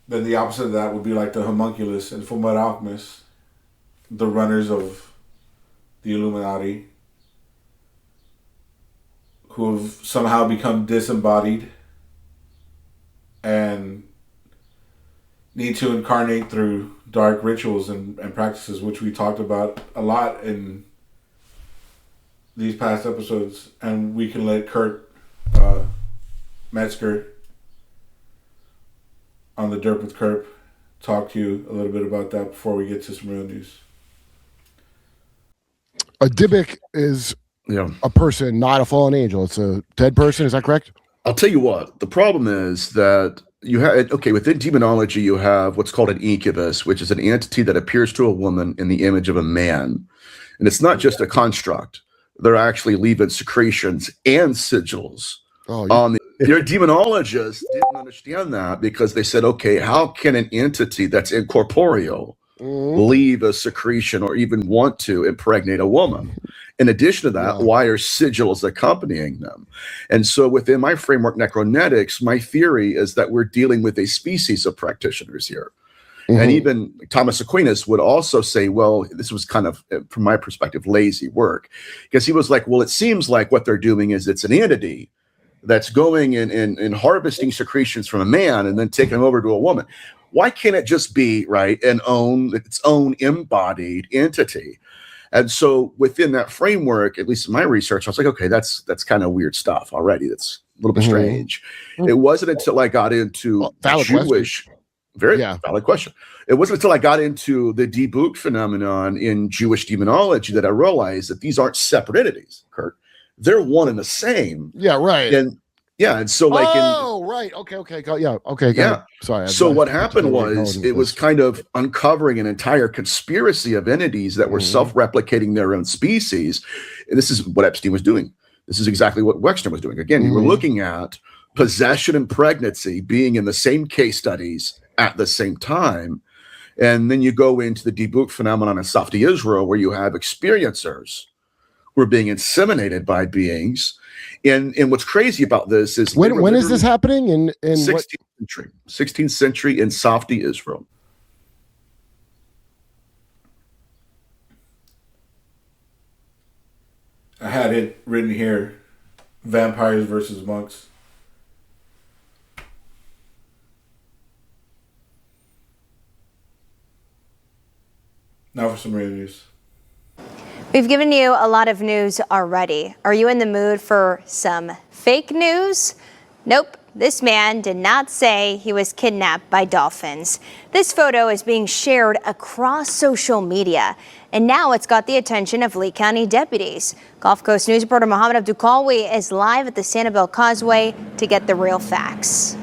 then the opposite of that would be like the homunculus and Fullmetal Alchemists, the runners of the Illuminati, who have somehow become disembodied and need to incarnate through dark rituals and practices, which we talked about a lot in these past episodes. And we can let Kurt Metzger on the Derp with Kerp talk to you a little bit about that before we get to some real news. A Dybbuk is a person, not a fallen angel. It's a dead person. Is that correct? I'll tell you what. The problem is that you have, within demonology, you have what's called an incubus, which is an entity that appears to a woman in the image of a man. And it's not just a construct. They're actually leaving secretions and sigils on the. Your demonologists didn't understand that because they said, okay, how can an entity that's incorporeal leave a secretion or even want to impregnate a woman? In addition to that, why are sigils accompanying them? And so within my framework, necronetics, my theory is that we're dealing with a species of practitioners here. And even Thomas Aquinas would also say, well, this was kind of, from my perspective, lazy work. Because he was like, well, it seems like what they're doing is it's an entity that's going and harvesting secretions from a man and then taking them over to a woman. Why can't it just be, right, its own embodied entity? And so within that framework, at least in my research, I was like, okay, that's kind of weird stuff already. That's a little bit strange. It wasn't until I got into Jewish, valid question. It wasn't until I got into the Dybbuk phenomenon in Jewish demonology that I realized that these aren't separate entities, Kurt. They're one and the same. Yeah, right. And so like Sorry. So what happened was it was kind of uncovering an entire conspiracy of entities that were self-replicating their own species. And this is what Epstein was doing. This is exactly what Wexner was doing. Again, you were looking at possession and pregnancy being in the same case studies at the same time. And then you go into the Dybbuk phenomenon in Safti Israel, where you have experiencers who are being inseminated by beings. And what's crazy about this is when is this happening? In 16th century in Safti Israel. I had it written here: vampires versus monks. Now for some real news. We've given you a lot of news already. Are you in the mood for some fake news? Nope. This man did not say he was kidnapped by dolphins. This photo is being shared across social media, and now it's got the attention of Lee County deputies. Gulf Coast News reporter Mohammed Abdulkawi is live at the Sanibel Causeway to get the real facts.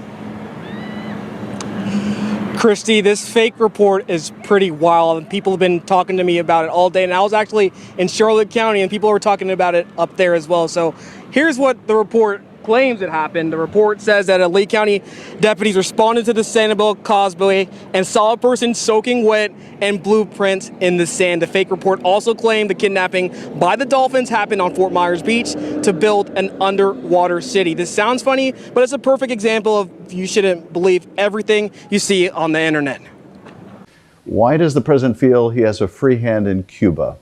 Christy, this fake report is pretty wild, and people have been talking to me about it all day. And I was actually in Charlotte County, and people were talking about it up there as well. So here's what the report claims it happened. The report says that Lee County deputies responded to the Sanibel Causeway and saw a person soaking wet and blueprints in the sand. The fake report also claimed the kidnapping by the Dolphins happened on Fort Myers Beach to build an underwater city. This sounds funny, but it's a perfect example of you shouldn't believe everything you see on the internet. Why does the president feel he has a free hand in Cuba?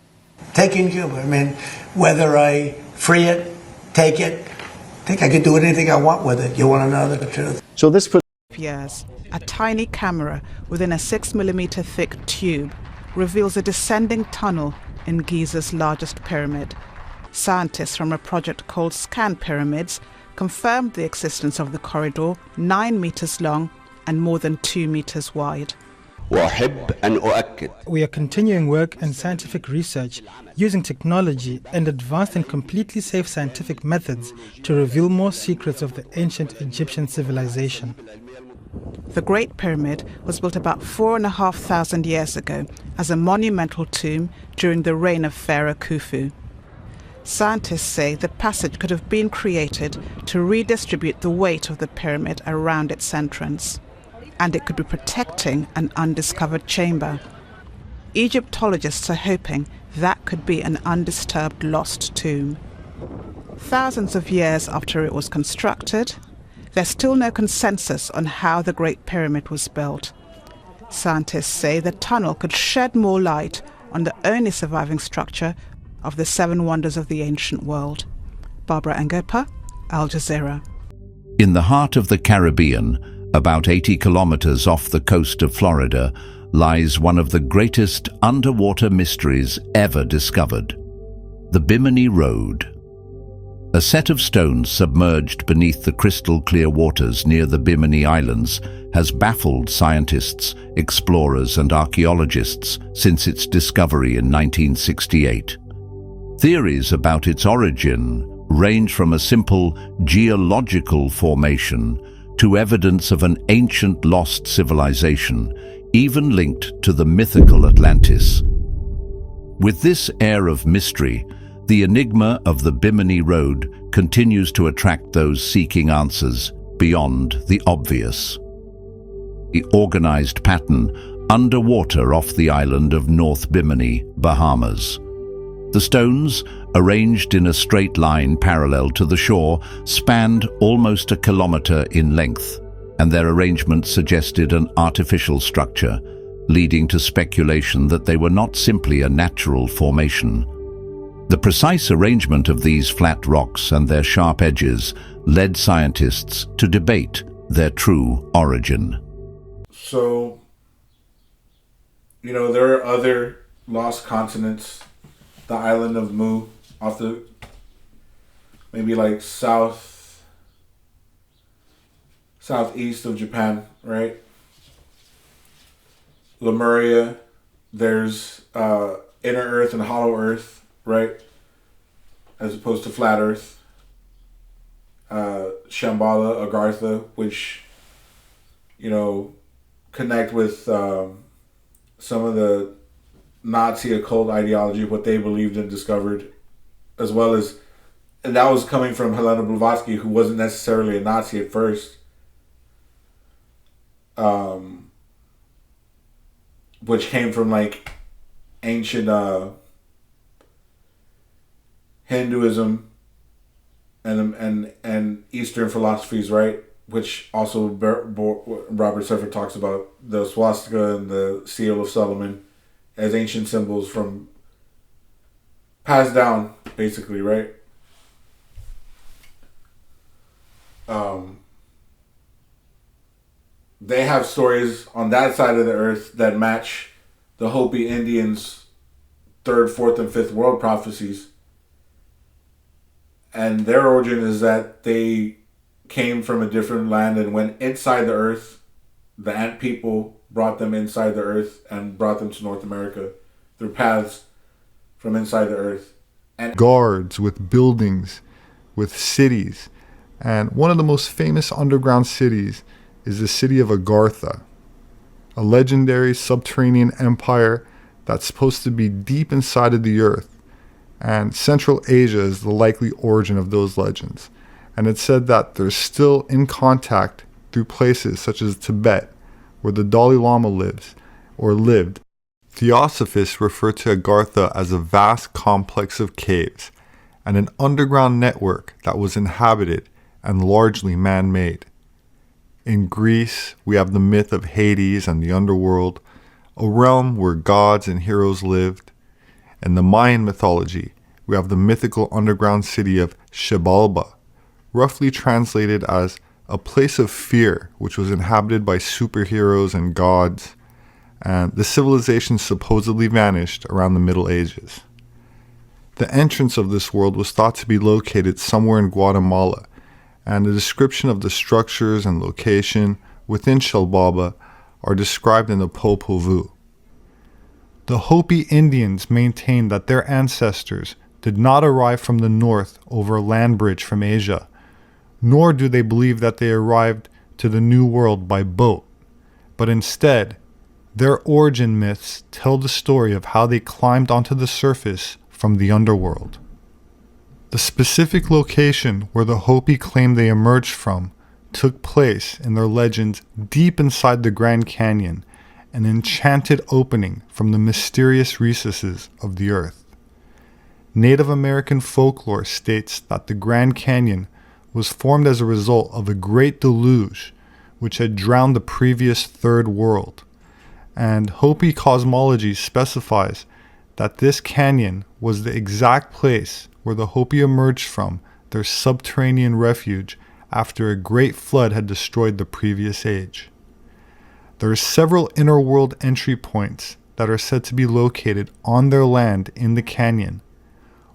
Taking Cuba. I mean, whether I free it, take it, I think I could do anything I want with it. You want to know the truth? So this years, a tiny camera within a 6mm thick tube reveals a descending tunnel in Giza's largest pyramid. Scientists from a project called Scan Pyramids confirmed the existence of the corridor, 9 meters long and more than 2 meters wide. We are continuing work and scientific research using technology and advanced and completely safe scientific methods to reveal more secrets of the ancient Egyptian civilization. The Great Pyramid was built about 4,500 years ago as a monumental tomb during the reign of Pharaoh Khufu. Scientists say the passage could have been created to redistribute the weight of the pyramid around its entrance, and it could be protecting an undiscovered chamber. Egyptologists are hoping that could be an undisturbed lost tomb. Thousands of years after it was constructed, there's still no consensus on how the Great Pyramid was built. Scientists say the tunnel could shed more light on the only surviving structure of the 7 wonders of the ancient world. Barbara Engopa, Al Jazeera. In the heart of the Caribbean, about 80 kilometers off the coast of Florida, lies one of the greatest underwater mysteries ever discovered: the Bimini Road. A set of stones submerged beneath the crystal clear waters near the Bimini Islands has baffled scientists, explorers and archaeologists since its discovery in 1968. Theories about its origin range from a simple geological formation to evidence of an ancient lost civilization, even linked to the mythical Atlantis. With this air of mystery, the enigma of the Bimini Road continues to attract those seeking answers beyond the obvious. The organized pattern underwater off the island of North Bimini, Bahamas. The stones, arranged in a straight line parallel to the shore, spanned almost a kilometer in length, and their arrangement suggested an artificial structure, leading to speculation that they were not simply a natural formation. The precise arrangement of these flat rocks and their sharp edges led scientists to debate their true origin. So, there are other lost continents. The island of Mu, off the maybe like southeast of Japan, right? Lemuria, there's inner Earth and hollow Earth, right? As opposed to flat Earth. Shambhala, Agartha, which connect with some of the Nazi occult ideology, what they believed and discovered, as well as, and that was coming from Helena Blavatsky, who wasn't necessarily a Nazi at first, which came from like ancient Hinduism and Eastern philosophies, right? Which also Robert Suffolk talks about the swastika and the seal of Solomon as ancient symbols from passed down, basically, right? They have stories on that side of the earth that match the Hopi Indians' 3rd, 4th, and 5th world prophecies. And their origin is that they came from a different land and went inside the earth. The ant people brought them inside the earth and brought them to North America through paths from inside the earth. And guards, with buildings, with cities. And one of the most famous underground cities is the city of Agartha, a legendary subterranean empire that's supposed to be deep inside of the earth. And Central Asia is the likely origin of those legends. and it's said that they're still in contact through places such as Tibet, where the Dalai Lama lives, or lived. Theosophists refer to Agartha as a vast complex of caves and an underground network that was inhabited and largely man-made. In Greece, we have the myth of Hades and the underworld, a realm where gods and heroes lived. In the Mayan mythology, we have the mythical underground city of Xibalba, roughly translated as a place of fear, which was inhabited by superheroes and gods, and the civilization supposedly vanished around the Middle Ages. The entrance of this world was thought to be located somewhere in Guatemala, and a description of the structures and location within Xibalba are described in the Popol Vuh. The Hopi Indians maintain that their ancestors did not arrive from the north over a land bridge from Asia, nor do they believe that they arrived to the New World by boat, but instead, their origin myths tell the story of how they climbed onto the surface from the underworld. The specific location where the Hopi claim they emerged from took place in their legends deep inside the Grand Canyon, an enchanted opening from the mysterious recesses of the earth. Native American folklore states that the Grand Canyon was formed as a result of a great deluge which had drowned the previous third world, and Hopi cosmology specifies that this canyon was the exact place where the Hopi emerged from their subterranean refuge after a great flood had destroyed the previous age. There are several inner world entry points that are said to be located on their land in the canyon.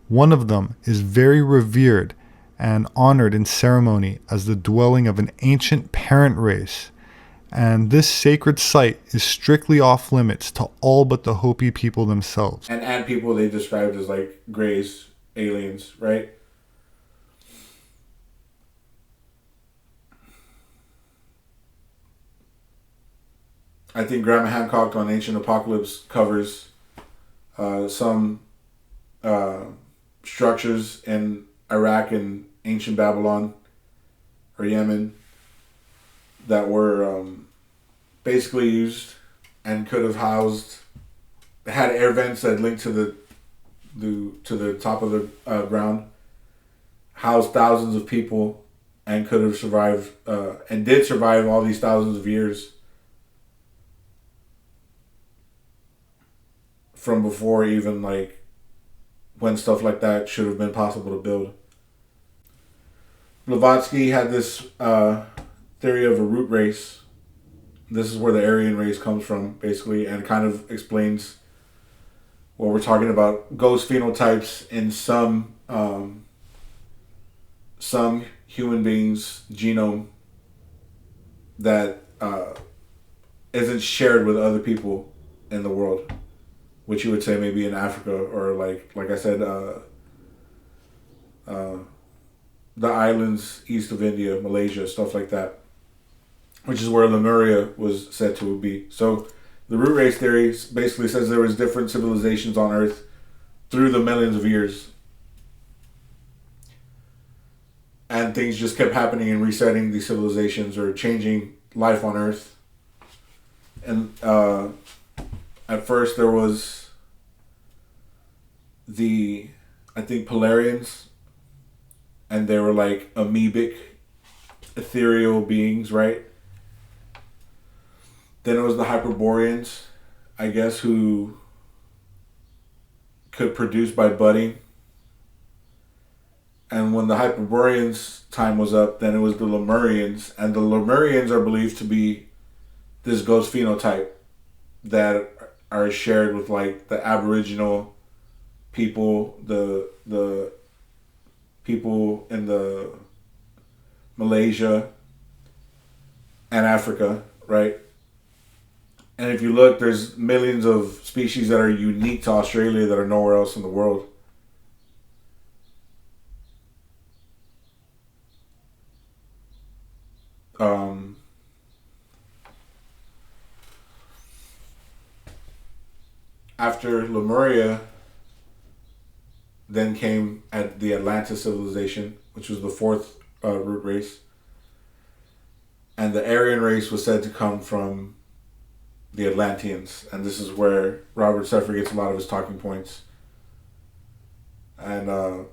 One of them is very revered and honored in ceremony as the dwelling of an ancient parent race, and this sacred site is strictly off limits to all but the Hopi people themselves. And people they described as like greys, aliens, right? I think Graham Hancock on Ancient Apocalypse covers some structures in Iraq and ancient Babylon or Yemen that were basically used and could have housed, had air vents that linked to the top of the ground, housed thousands of people, and could have survived and did survive all these thousands of years from before even like when stuff like that should have been possible to build. Blavatsky had this theory of a root race. This is where the Aryan race comes from, basically, and kind of explains what we're talking about. Ghost phenotypes in some human beings' genome that isn't shared with other people in the world, which you would say maybe in Africa or like I said, the islands east of India, Malaysia, stuff like that, which is where Lemuria was said to be. So the root race theory basically says there was different civilizations on Earth through the millions of years, and things just kept happening and resetting these civilizations or changing life on Earth. And at first there was I think Polarians, and they were like amoebic, ethereal beings, right? Then it was the Hyperboreans, I guess, who could produce by budding. And when the Hyperboreans' time was up, then it was the Lemurians. And the Lemurians are believed to be this ghost phenotype that are shared with like the Aboriginal people, the people in the Malaysia and Africa, right? And if you look, there's millions of species that are unique to Australia that are nowhere else in the world. After Lemuria, then came at the Atlantis civilization, which was the fourth root race. And the Aryan race was said to come from the Atlanteans. And this is where Robert Seffer gets a lot of his talking points. And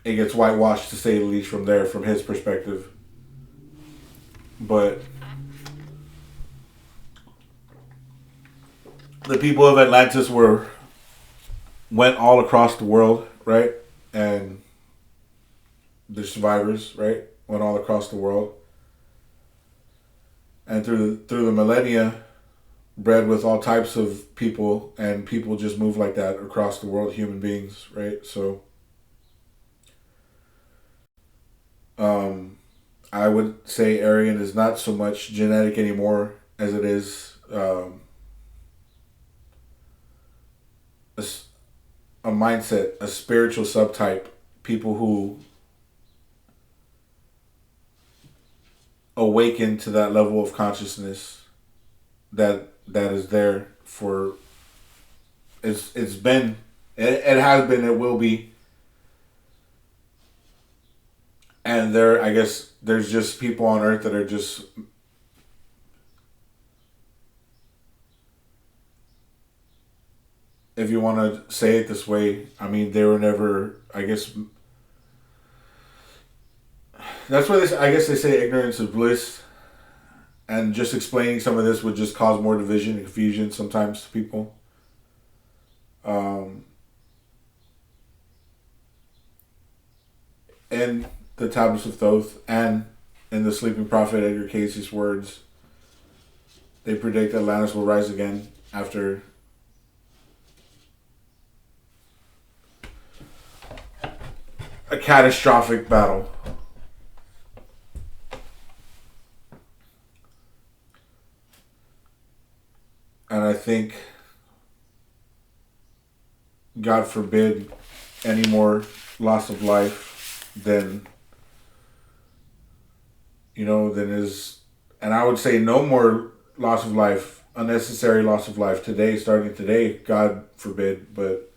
it gets whitewashed, to say the least, from there, from his perspective. But the people of Atlantis went all across the world, right? And the survivors, right, went all across the world. And through the millennia, bred with all types of people, and people just move like that across the world, human beings, right? So I would say Aryan is not so much genetic anymore as it is a mindset, a spiritual subtype. People who awaken to that level of consciousness that is there for it has been, it will be. And I guess there's just people on Earth that are just if you want to say it this way, I mean, they were never, I guess, that's why I guess they say ignorance is bliss. And just explaining some of this would just cause more division and confusion sometimes to people. In the Tablets of Thoth and in the Sleeping Prophet Edgar Casey's words, they predict Atlantis will rise again after a catastrophic battle. And I think, God forbid, any more loss of life than is, and I would say no more loss of life, unnecessary loss of life today, starting today, God forbid, but,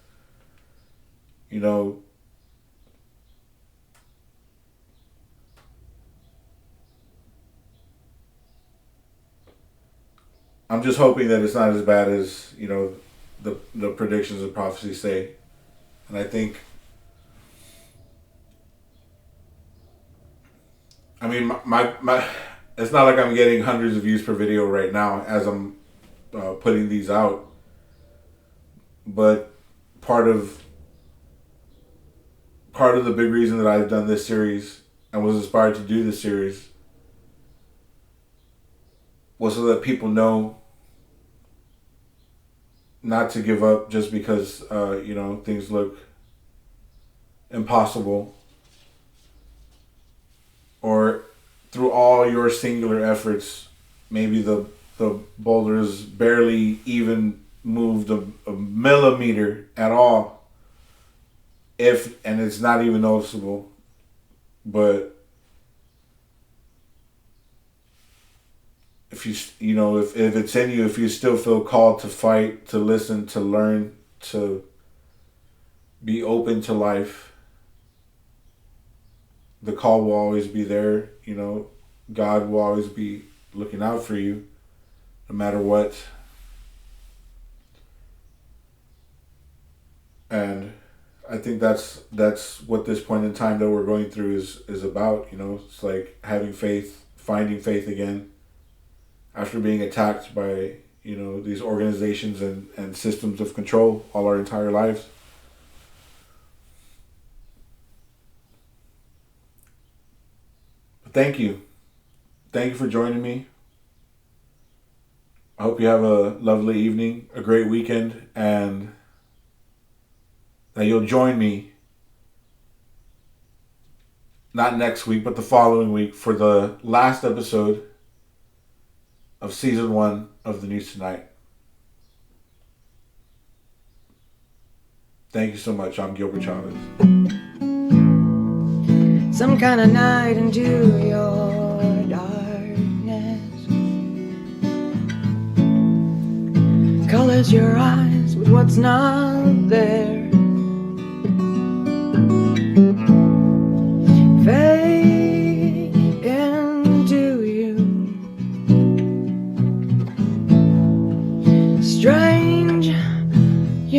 I'm just hoping that it's not as bad as, the predictions and prophecies say. And I think, I mean, my it's not like I'm getting hundreds of views per video right now as I'm putting these out. But part of the big reason that I've done this series and was inspired to do this series was so that people know not to give up just because, things look impossible, or through all your singular efforts, maybe the boulders barely even moved a millimeter at all, and it's not even noticeable, but if if it's in you, if you still feel called to fight, to listen, to learn, to be open to life, the call will always be there. God will always be looking out for you, no matter what. And I think that's what this point in time that we're going through is about. It's like having faith, finding faith again, after being attacked by, these organizations and systems of control all our entire lives. But thank you. Thank you for joining me. I hope you have a lovely evening, a great weekend, and that you'll join me, not next week, but the following week, for the last episode of Season 1 of The News Tonight. Thank you so much. I'm Gilbert Chavez. Some kind of night into your darkness colors your eyes with what's not there.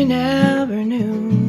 you never knew.